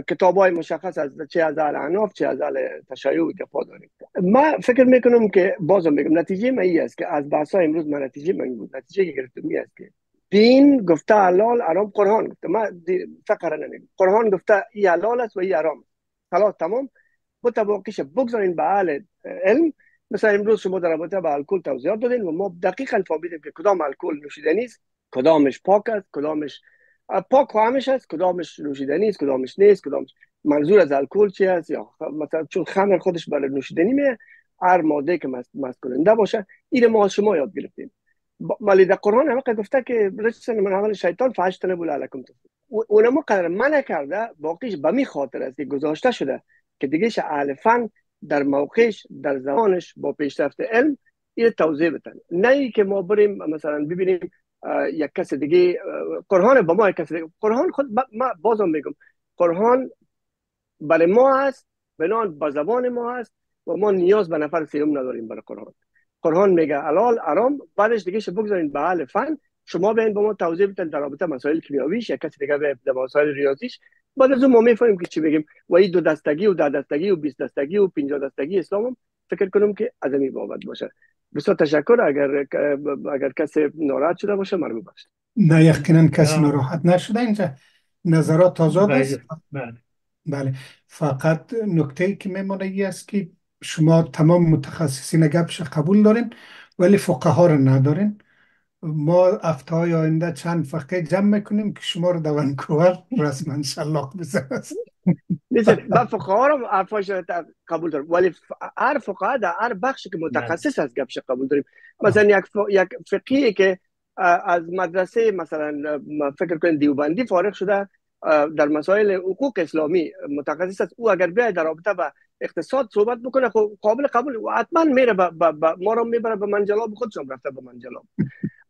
کتاب‌های مشخص از چه از اهل عناف چه از اهل تشیع و گپا داریم. من فکر میکنم که بازم میگم نتیجه من این است که از بحث‌های امروز من نتیجه که گرفتم این است که دین گفته حلال حرام، قرآن گفته، من فقره نمیگم، قرآن گفته این حلال است و این حرام. خلاص تمام، متواقعش بگذارین به اهل علم. مثلا امروز شما در رابطه با الکل توضیحات دادین و ما دقیقاً فهمیدیم که کدام الکل نوشیدنی است، کدامش پاک است، کدامش پاک و همش است، کدامش نوشیدنی است، کدامش نیست، کدامش منظور از الکل چی است. یا مثلا چون خمر خودش برای نوشیدنی میه، هر ماده که مست کننده باشه، این ما شما یاد گرفتیم. ولی در قرآن هم گفته که رجسن من عمل شیطان فاجتنبوا لعلکم تفلحون. اونم قدر منع کرده، باقیش به می خاطر است که گذاشته شده که دیگه اهل فن در موقعش، در زمانش، با پیشرفت علم این توضیح بدن. نه ای که ما بریم مثلا ببینیم یک کس دیگه قرآن با ما، یک کس دیگه قرآن خود ما بازم میگم قرآن برای ما هست، بنان با زبان ما هست و ما نیاز به نفر سیوم نداریم برای قرآن. قرآن میگه حلال حرام، بعدش دیگه بگذارین به اهل فن، شما بیاین با ما توضیح بدین در رابطه مسائل کیمیاویش، یا کسی دیگه به مسائل ریاضیش. بعد از اون ما میفهمیم که چی بگیم. و این 2 دستگی و 10 دستگی و 20 دستگی و 50 دستگی اسلام فکر کنم که از این بابت باشه. بسیار تشکر. اگر کسی ناراحت شده باشه مرحبا باشه. نه یقینا کسی ناراحت نشده، اینجا نظرات آزاد است. بله، فقط نکته ای که میمونه ای است که شما تمام متخصصین گپش قبول دارین ولی فقها رو ندارین. ما هفته های آینده چند فقه جمع میکنیم که شما رو در ونکوور رسما شلاق بزنه. نیست من فقها رو حرفاش قبول دارم، ولی هر فقها در هر بخشی که متخصص از گپش قبول داریم. مثلا یک فقیه که از مدرسه مثلا فکر کنید دیوبندی فارغ شده، در مسائل حقوق اسلامی متخصص است، او اگر بیاید در رابطه با اقتصاد صحبت بکنه خب قابل قبول و حتما میره ما رو میبره به منجلاب، خودشون رفته به منجلاب.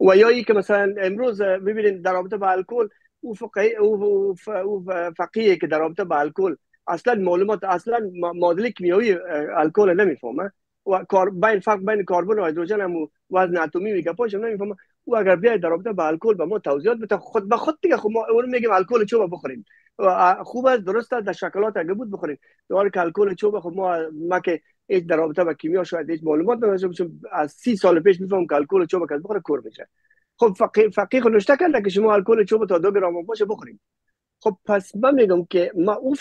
و یا ای که مثلا امروز ببینید در رابطه با الکل، او فقیه که در رابطه با الکل اصلا معلومات، اصلا معادله کیمیایی الکل نمیفهمه و فرق بین کربن و هیدروژن هم وزن اتمی میگه پاش نمیفهمه. او اگر بیاید در رابطه با الکل با ما توضیحات بده، خود به خود دیگه خب ما اون میگیم الکل چوب بخوریم، خوب است، درست است، در شکلات اگه بود بخوریم. در حالی که الکل چوب خب ما که هیچ در رابطه با کیمیا شاید هیچ معلومات نداشته باشم، از 30 سال پیش میفهمم که الکل چوب که بخوره کور میشه. خب فقیه نوشته کرده که شما الکل چوب تا 2 گرم باشه بخوریم. خب پس من میگم که ما او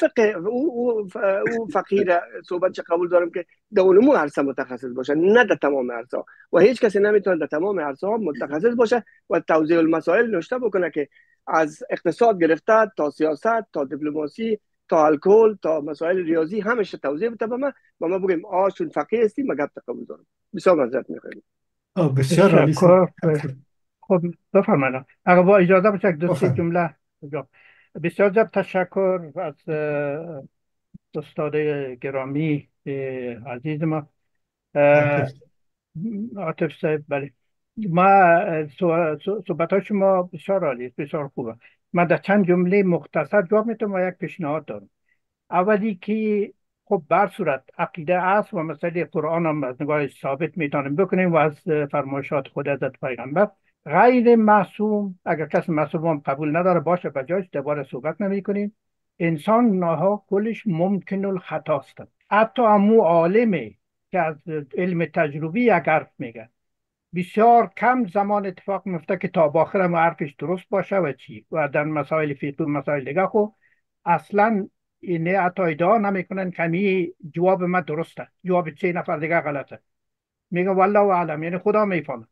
فقیر صحبت چه قبول دارم که در علوم عرصه متخصص باشه، نه در تمام عرصه، و هیچ کسی نمیتونه در تمام عرصه ها متخصص باشه و توضیح المسائل نوشته بکنه که از اقتصاد گرفته تا سیاست تا دیپلماسی تا الکل تا مسائل ریاضی همش توضیح بده به ما بگیم چون فقیر هستی ما گپ قبول دارم. بسیار معذرت میخوایم. بسیار عالی. خب بفرمایید. اگر با اجازه باشه دو سه جمله. بسیار زیاد تشکر از استاد گرامی عزیز ما عاطف صاحب. بله، ما صحبت های شما بسیار عالی، بسیار خوبه. من در چند جمله مختصر جواب میتونم و یک پیشنهاد دارم. اولی که خب بر صورت عقیده است و مسئله قرآن هم از نگاه ثابت میتونیم بکنیم و از فرمایشات خود حضرت پیغمبر. غیر معصوم، اگر کسی معصوم هم قبول نداره باشه بجاش دوباره صحبت نمی کنیم. انسان ناها کلش ممکن الخطا است. حتی امو عالمه که از علم تجربی یک حرف میگه بسیار کم زمان اتفاق میفته که تا باخر هم حرفش درست باشه و چی. و در مسائل فقهی و مسائل دیگه خب اصلا اینه حتی ادعا نمیکنن که می جواب ما درسته، جواب 3 نفر دیگه غلطه. میگن والله اعلم، یعنی خدا میفهمه.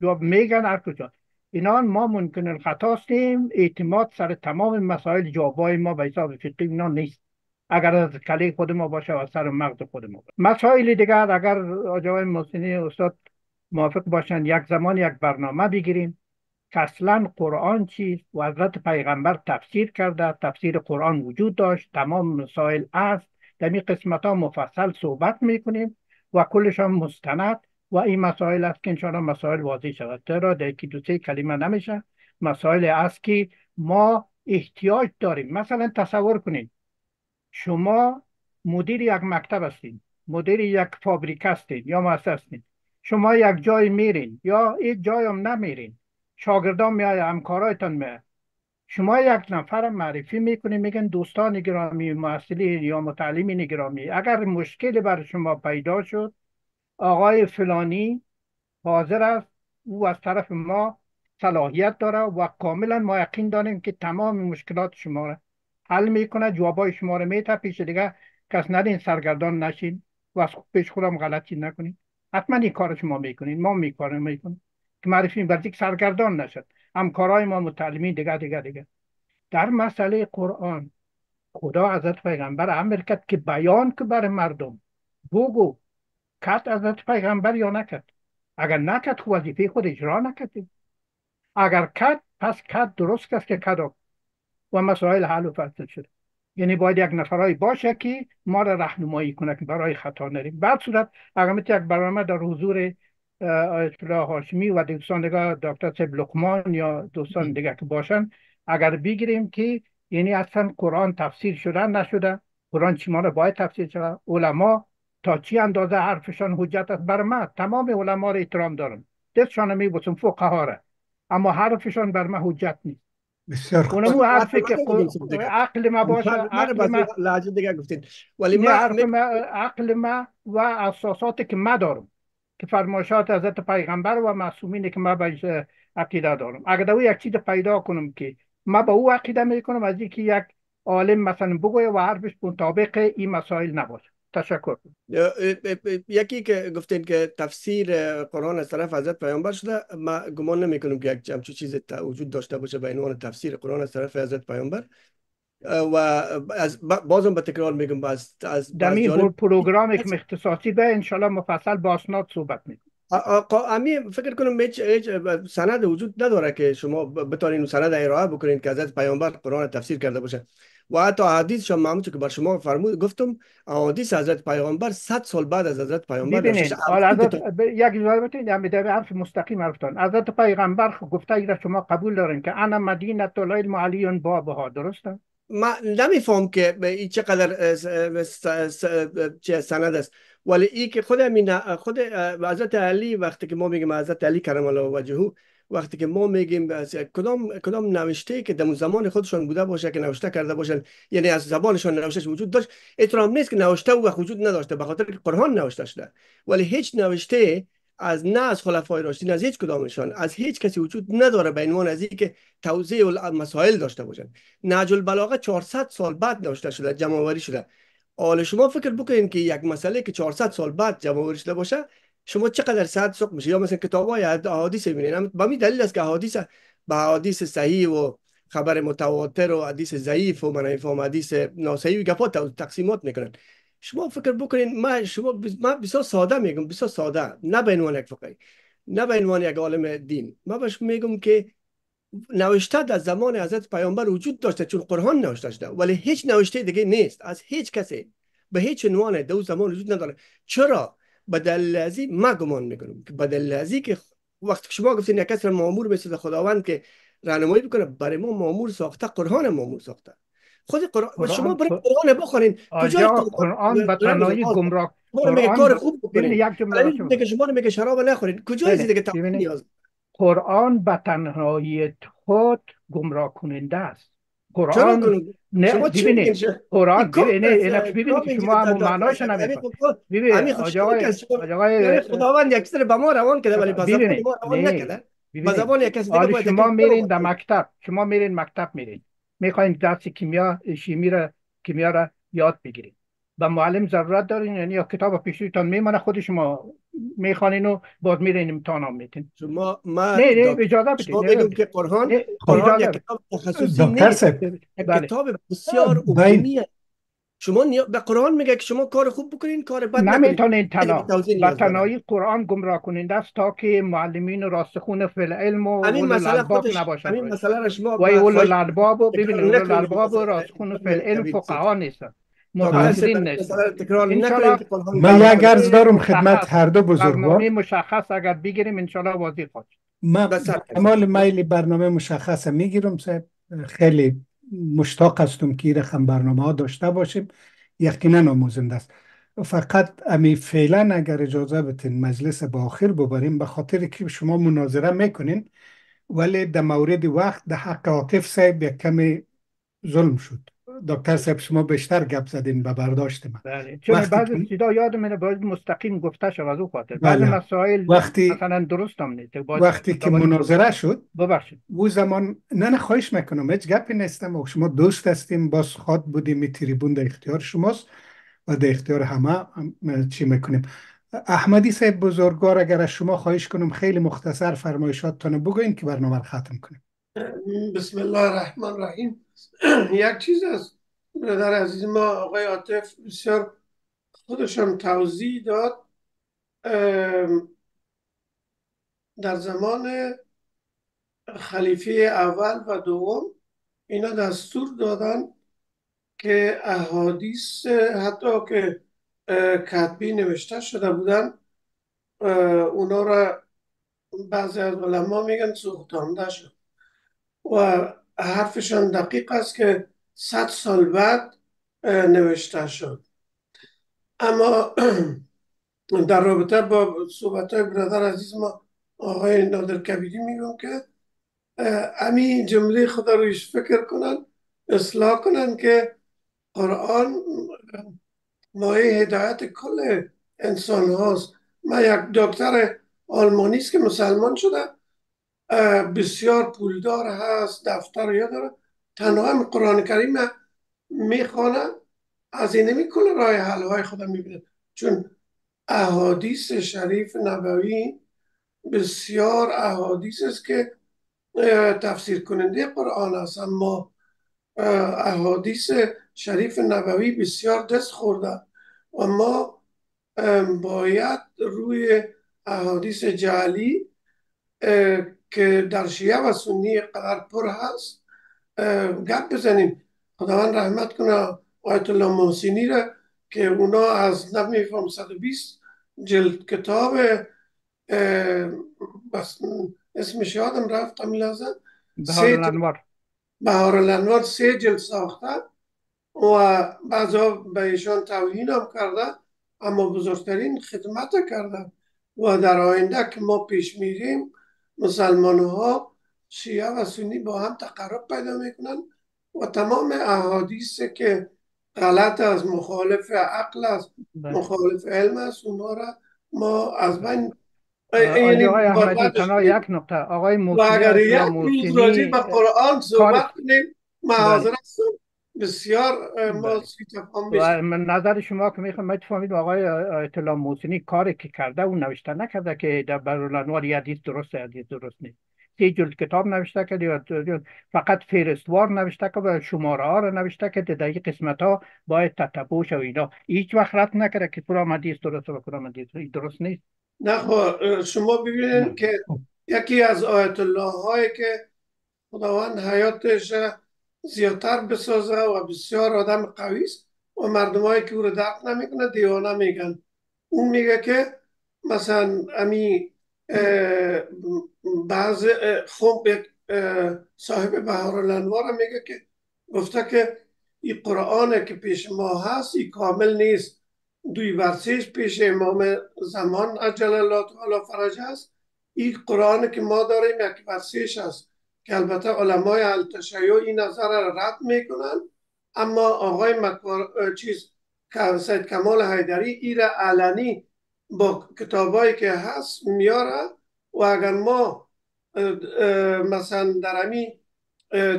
جواب میگن هر کجا. اینا ما ممکن الخطا هستیم. اعتماد سر تمام مسائل جوابای ما به حساب فقهی اینا نیست، اگر از کله خود ما باشه و سر مغز خود ما باشه. مسائل دیگر اگر آقای محسنی استاد موافق باشن یک زمان یک برنامه بگیریم که اصلا قرآن چیست و حضرت پیغمبر تفسیر کرده، تفسیر قرآن وجود داشت، تمام مسائل است، در این قسمت ها مفصل صحبت میکنیم و کلش هم مستند و این مسائل است که انشاءالله مسائل واضح شود. را در یکی دو سه کلمه نمیشه. مسائل است که ما احتیاج داریم. مثلا تصور کنید شما مدیر یک مکتب هستین، مدیر یک فابریک هستین یا مؤسسه هستین. شما یک جای میرین یا یک جای هم نمیرین، شاگردان میای، همکارایتان میای، شما یک نفر معرفی میکنین، میگن دوستان گرامی، محصلین یا متعلمین گرامی، اگر مشکلی بر شما پیدا شد آقای فلانی حاضر است، او از طرف ما صلاحیت داره و کاملا ما یقین داریم که تمام مشکلات شما را حل میکنه، جوابای شما را میده. پیش دیگه کس ندین سرگردان نشین و از پیش خودم غلطی نکنین. حتما این کار شما میکنین، ما میکنیم که معرفی برای سرگردان نشد. همکارای ما متعلمین دیگه. در مسئله قرآن خدا حضرت پیغمبر امر کرد که بیان که بر مردم بگو. کرد حضرت پیغمبر یا نکرد؟ اگر نکرد خود وظیفه خود اجرا نکرد. اگر کرد پس کرد، درست است که کرد و مسائل حل و فصل شد. یعنی باید یک نفرایی باشه که ما را راهنمایی کنه که برای خطا نریم. بعد صورت اگر یک برنامه در حضور آیت الله هاشمی و دوستان دیگه، دکتر صاحب لقمان یا دوستان دیگه که باشن، اگر بگیریم که یعنی اصلا قرآن تفسیر شده نشده، قرآن چی ما را باید تفسیر شده، علما تا چی اندازه حرفشان حجت است بر ما. تمام علما را احترام دارم، دستشان میبوسم، فقها را، اما حرفشان بر ما حجت نیست. بسیار خوب. اونمو حرفی که عقل ما باشه، عقل ما لحظه دیگه گفتین، ولی عقل ما و اساساتی که ما دارم که فرمایشات حضرت پیغمبر و معصومینی که ما به عقیده دارم، اگر دو یک چیز پیدا کنم که ما به او عقیده میکنم، از اینکه یک عالم مثلا بگویه و حرفش مطابق این مسائل نباشه. تشکر. یکی که گفتین که تفسیر قرآن از طرف حضرت پیامبر شده، ما گمان نمی کنم که یک همچین چیز وجود داشته باشه به عنوان تفسیر قرآن از طرف حضرت پیامبر. و از بازم به تکرار میگم از دمی پروگرامی که اختصاصی به انشالله مفصل با اسناد صحبت میکنم. امی فکر کنم هیچ سند وجود نداره که شما بتونین سند ارائه بکنین که حضرت پیامبر قرآن تفسیر کرده باشه. و حتی حدیث شما معمول که بر شما فرمود گفتم حدیث حضرت پیامبر 100 سال بعد از حضرت پیامبر ببینید حضرت یک جواب بتونید هم به حرف مستقیم حرفتان. حضرت پیغمبر گفته اگر شما قبول دارین که انا مدینه العلم علی بابها، درسته؟ ما نمیفهم که این چقدر سند است، ولی این که خود حضرت علی، وقتی که ما میگیم حضرت علی کرم الله وجهه، وقتی که ما میگیم از کدام نوشته که در زمان خودشان بوده باشه که نوشته کرده باشن، یعنی از زبانشان نوشته وجود داشت، احترام نیست که نوشته و وجود نداشته، به خاطر که قرآن نوشته شده. ولی هیچ نوشته از نه از خلفای راشدین، از هیچ کدامشان، از هیچ کسی وجود نداره به عنوان از اینکه توضیح مسائل داشته باشن. نهج البلاغه 400 سال بعد نوشته شده، جمع آوری شده. حالا شما فکر بکنین که یک مسئله که 400 سال بعد جمع آوری شده باشه، شما چقدر ساعت سوق میشه؟ یا مثلا کتاب‌های احادیث می‌بینین، به همین دلیل است که احادیث صحیح و خبر متواتر و حدیث ضعیف و من فهم حدیث ناصحیح و گپا تقسیمات میکنن. شما فکر بکنین، من بسیار ساده میگم، بسیار ساده، نه به عنوان یک فقیه، نه به عنوان یک عالم دین، من بهش میگم که نوشته در زمان حضرت پیامبر وجود داشته، چون قرآن نوشته شده، ولی هیچ نوشته دیگه نیست از هیچ کسی به هیچ عنوان در زمان وجود نداره. چرا؟ بدل ازی ما گمان میکنم که بدل ازی که وقتی شما گفتین یک کس را مامور مثل خداوند که راهنمایی بکنه، برای ما مامور ساخته، قرآن مامور ساخته. خود قرآن شما برای قرآن بخونین، کجای قرآن به تنهایی گمراه، قرآن میگه کار خوب بکنین، یک جمله میگه شما میگه شراب نخورین، کجای چیزی که توحید نیاز؟ قرآن به تنهایی خود گمراه کننده است. قرآن شما چی میگین؟ قرآن ببینید که شما همون معناش نمیفهمید. ببینید آقای خداوند یک سر به ما روان کرده ولی به زبان ما روان نکرده. به زبان یک کس دیگه باید شما میرین در مکتب، شما میرین مکتب میرین، میخواین درس کیمیا را یاد بگیرید، به معلم ضرورت دارین؟ یعنی یا کتاب پیش رویتان میمونه خود شما میخوانین و باز میرین امتحان هم میتین؟ شما نه اجازه بدید. شما بگم که قرآن یک کتاب تخصصی نیست، یک کتاب بسیار عمومیه. شما به قرآن میگه که شما کار خوب بکنین، کار بد نکنین. نمیتونین به تنهایی قرآن گمراه کننده است تا که معلمین راسخون فی العلم و اولو الالباب نباشند. همین مسئله را شما و اولو الالباب و ببینید، اولو الالباب و راسخون فی العلم فقها نیستن، متعصبین نیستن. من یک عرض دارم خدمت هر دو بزرگوار. برنامه مشخص اگر بگیریم انشالله واضح خواهد. من کمال میل برنامه مشخص میگیرم صاحب، خیلی مشتاق هستم که رقم برنامه ها داشته باشیم، یقینا آموزنده است. فقط امی فعلا اگر اجازه بتین مجلس با آخر ببریم، به خاطر که شما مناظره میکنین ولی در مورد وقت در حق عاطف صاحب یک کمی ظلم شد. دکتر صاحب شما بیشتر گپ زدین به برداشت من. بله، چون بعضی چیزا یادم باید مستقیم گفته شد از اون خاطر. بعضی مسائل مثلا درست هم نیست. وقتی که مناظره شد، ببخشید او زمان نه خواهش میکنم، هیچ گپی نیستم و شما دوست هستیم، باز خواد بودیم تریبون در اختیار شماست و در اختیار همه چی میکنیم. احمدی صاحب بزرگوار، اگر از شما خواهش کنم خیلی مختصر فرمایشاتتون بگوین که برنامه رو ختم کنیم. بسم الله الرحمن الرحیم. یک چیز از برادر عزیز ما آقای عاطف بسیار خودشان توضیح داد. در زمان خلیفه اول و دوم اینا دستور دادن که احادیث حتی که کتبی نوشته شده بودن اونا را بعضی از علما میگن سوختانده شد و حرفشان دقیق است که 100 سال بعد نوشته شد. اما در رابطه با صحبت‌های برادر عزیز ما آقای نادر کبیری میگم که همین جمله خدا رویش فکر کنن، اصلاح کنن که قرآن مایه هدایت کل انسان هاست. من یک دکتر آلمانی است که مسلمان شده، بسیار پولدار هست، دفتر یا داره، تنها هم قرآن کریم میخوانه، از این نمیکنه راه حل های خدا میبینه. چون احادیث شریف نبوی بسیار احادیث است که تفسیر کننده قرآن است، اما احادیث شریف نبوی بسیار دست خورده و ما باید روی احادیث جعلی که در شیعه و سنی قدر پر هست گپ بزنیم. خداوند رحمت کنه آیت الله محسنی را که اونا از نمیفهم 120 جلد کتاب بس اسمش یادم رفت همین لحظه، بهار الانوار 3 جلد ساخته و بعضا به ایشان توهین هم کرده، اما بزرگترین خدمت کرده و در آینده که ما پیش میریم مسلمان ها شیعه و سنی با هم تقرب پیدا میکنن و تمام احادیث که غلط است، مخالف عقل است، بله. مخالف علم است، اونها را ما از بین آقای یعنی احمدی برداشت تنها یک میکنیم. نقطه، آقای و موسوی اگر آیت الله یک روز راجع موسومی به قرآن کار. صحبت کنیم من بله حاضر هستم. بسیار ما بله. سی تفاهم و میشه. من نظر شما که میخوام فهمید آقای آیت الله موسوی کاری که کرده و نوشته نکرده که در برالانوار یه حدیث درسته حدیث درست نیست. 3 جلد کتاب نوشته که فقط فهرستوار نوشته که و شماره ها رو نوشته که در این قسمت ها باید تتبع شو اینا. هیچ وقت رد نکرده که کدام حدیث درسته و کدام حدیث درست نیست. نه خب شما ببینید که یکی از آیت الله هایی که خداوند حیاتش زیادتر بسازه و بسیار آدم قوی است و مردمایی که او رو درک نمیکنه دیوانه میگن. اون میگه که مثلا امی بعض خوب صاحب بهار الانوار هم میگه که گفته که این قرآن که پیش ما هست این کامل نیست. دوی ورسیش پیش امام زمان عجل الله تعالی فرج هست. این قرآن که ما داریم یک ورسیش هست که البته علمای التشیع این نظر را رد میکنن، اما آقای سید کمال حیدری ای را علنی با کتابایی که هست میاره و اگر ما مثلا در امی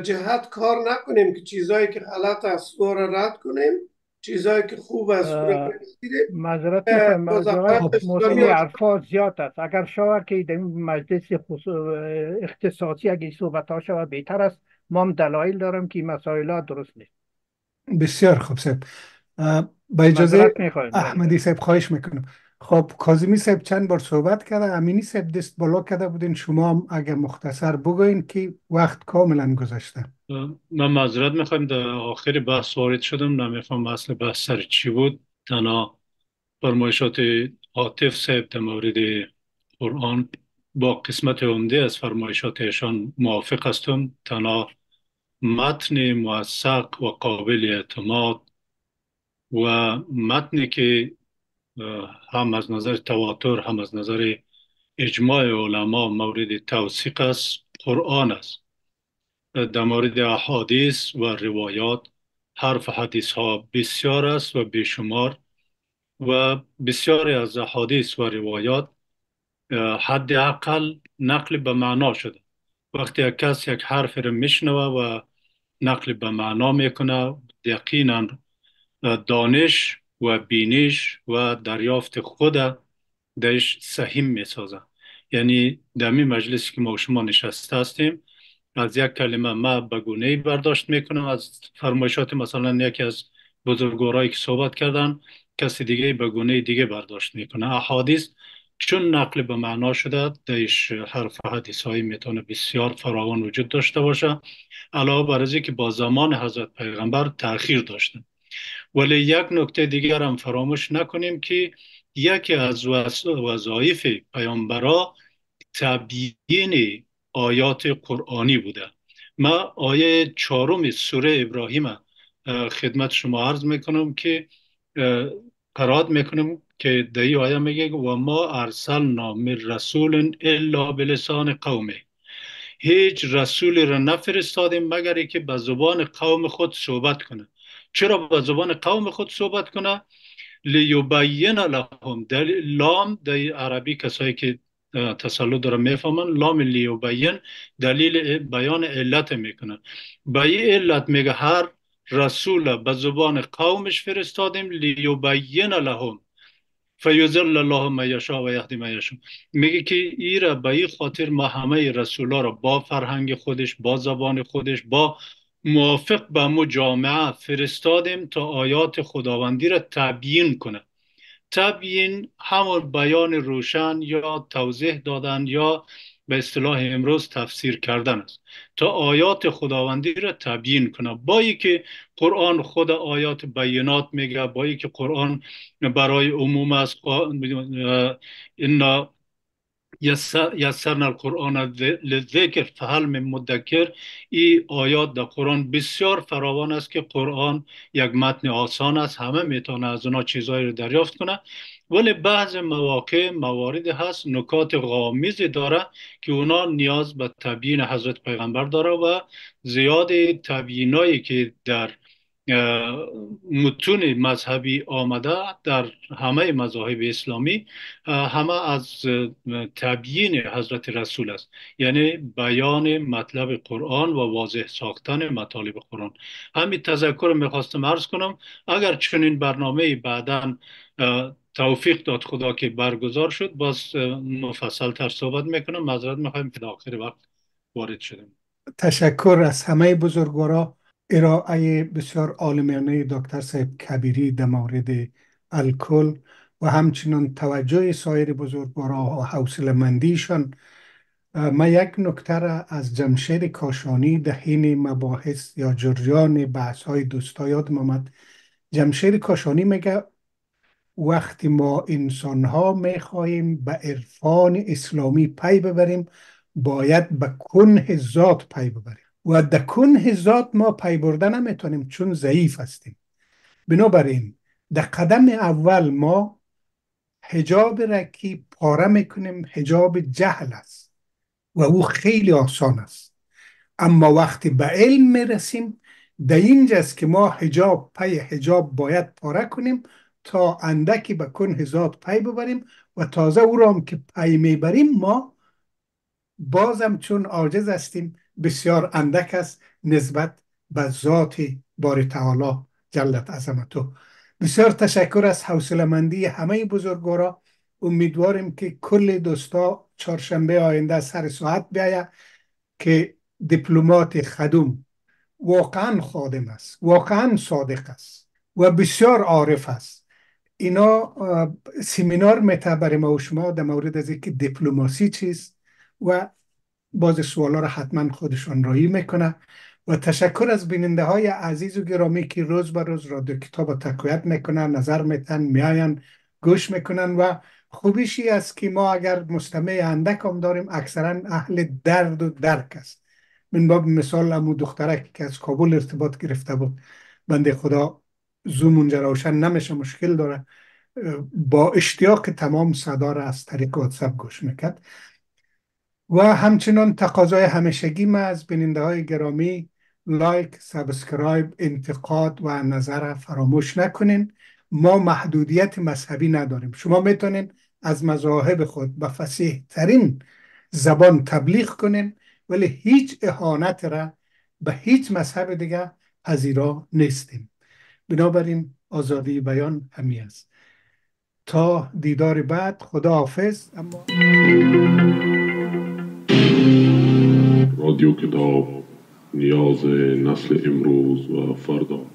جهت کار نکنیم که چیزایی که غلط است او را رد کنیم، چیزایی که خوب است او را بپذیریم، معذرت میخوایم از وظایف آقای اسلامی موسوی حرفا زیاد است. اگر شود که در این مجلس اختصاصی اگه صحبت ها شود بهتر است. ما هم دلایل دارم که این مسائل ها درست نیست. بسیار خوب صاحب. با اجازه معذرت میخوایم. احمدی صاحب خواهش میکنم. خب کاظمی صاحب چند بار صحبت کرده، امینی صاحب دست بالا کرده بودین، شما هم اگر مختصر بگوین که وقت کاملا گذشته. من معذرت میخوایم در آخر بحث وارد شدم، نمیفهم اصل بحث سر چی بود. تنها فرمایشات عاطف صاحب در مورد قرآن با قسمت عمده از فرمایشاتشان موافق هستم. تنها متن موثق و قابل اعتماد و متنی که هم از نظر تواتر هم از نظر اجماع علما مورد توثیق است قرآن است. در مورد احادیث و روایات حرف حدیث ها بسیار است و بیشمار و بسیاری از احادیث و روایات حداقل نقل به معنا شده. وقتی یک کس یک حرف را میشنوه و نقل به معنا میکنه، یقینا دانش و بینش و دریافت خود درش سهیم میسازه. یعنی در این مجلسی که ما و شما نشسته هستیم، از یک کلمه ما به گونه‌ای برداشت میکنم از فرمایشات مثلا یکی از بزرگوارایی که صحبت کردن، کسی دیگه به گونه دیگه برداشت میکنه. احادیث چون نقل به معنا شده، درش حرف حدیث هایی میتونه بسیار فراوان وجود داشته باشه، علاوه بر از که با زمان حضرت پیغمبر تأخیر داشته. ولی یک نکته دیگر هم فراموش نکنیم که یکی از وظایف پیامبرا تبیین آیات قرآنی بوده. ما آیه 4 سوره ابراهیم خدمت شما عرض میکنم که قرائت میکنم که در این آیه میگه و ما ارسلنا من رسول الا بلسان قومه. هیچ رسولی را نفرستادیم مگر که به زبان قوم خود صحبت کنه. چرا به زبان قوم خود صحبت کنه؟ لیبین لهم. لام در عربی کسایی که تسلط داره میفهمن، لام لیبین دلیل بیان علت میکنه. به این علت میگه هر رسول به زبان قومش فرستادیم لیبین لهم فیضل الله ما یشاء و یهدی ما یشاء. میگه که ایره به این خاطر ما همه رسولا را با فرهنگ خودش، با زبان خودش، با موافق به مو جامعه فرستادیم تا آیات خداوندی را تبیین کنه. تبیین همون بیان روشن یا توضیح دادن یا به اصطلاح امروز تفسیر کردن است، تا آیات خداوندی را تبیین کنه. با که قرآن خود آیات بینات میگه، با که قرآن برای عموم است، ان یسرنا القرآن للذکر فهل من مدکر. این آیات در قرآن بسیار فراوان است که قرآن یک متن آسان است، همه میتونه از اونا چیزایی رو دریافت کنه. ولی بعض مواقع مواردی هست نکات غامیزی داره که اونا نیاز به تبیین حضرت پیغمبر داره و زیاد تبیینایی که در متون مذهبی آمده در همه مذاهب اسلامی همه از تبیین حضرت رسول است، یعنی بیان مطلب قرآن و واضح ساختن مطالب قرآن. همین تذکر میخواستم عرض کنم. اگر چنین برنامه بعداً توفیق داد خدا که برگزار شد، باز مفصل تر صحبت میکنم. معذرت میخوایم که در آخر وقت وارد شدیم. تشکر از همه بزرگوارا. ارائه بسیار عالمانه دکتر صاحب کبیری در مورد الکل و همچنین توجه سایر بزرگوارا و حوصله مندیشان. من یک نکته را از جمشید کاشانی در حین مباحث یا جریان بحث های دوستا یادم آمد. جمشید کاشانی میگه وقتی ما انسان ها میخواهیم به عرفان اسلامی پی ببریم، باید به کنه ذات پی ببریم و در کنه ذات ما پی برده نمیتونیم چون ضعیف هستیم. بنابراین در قدم اول ما حجاب را که پاره میکنیم حجاب جهل است و او خیلی آسان است، اما وقتی به علم میرسیم در اینجاست که ما حجاب پی حجاب باید پاره کنیم تا اندکی به کنه ذات پی ببریم و تازه او را هم که پی میبریم ما بازم چون عاجز هستیم بسیار اندک است نسبت به ذات باری تعالی جلت عظمته. بسیار تشکر از حوصله مندی همه بزرگوارا. امیدواریم که کل دوستا چهارشنبه آینده سر ساعت بیاید که دیپلمات خدوم واقعا خادم است، واقعا صادق است و بسیار عارف است. اینا سمینار میته برای ما و شما در مورد از اینکه دیپلماسی چیست و باز سوالا را حتما خودشان رایی میکنه. و تشکر از بیننده های عزیز و گرامی که روز به روز رادیو کتاب تقویت میکنن، نظر میتن، میاین گوش میکنن و خوبیشی است که ما اگر مستمع اندک هم داریم اکثرا اهل درد و درک است. من باب مثال امو دختره که از کابل ارتباط گرفته بود، بنده خدا زوم اونجا روشن نمیشه، مشکل داره، با اشتیاق تمام صدا را از طریق واتساپ گوش میکرد. و همچنان تقاضای همیشگی ما از بیننده های گرامی لایک، سابسکرایب، انتقاد و نظر فراموش نکنین. ما محدودیت مذهبی نداریم. شما میتونین از مذاهب خود به فصیح ترین زبان تبلیغ کنین، ولی هیچ اهانت را به هیچ مذهب دیگه پذیرا نیستیم. بنابراین آزادی بیان همی است. تا دیدار بعد، خدا حافظ. اما رادیو کتاب نیاز نسل امروز و فردا.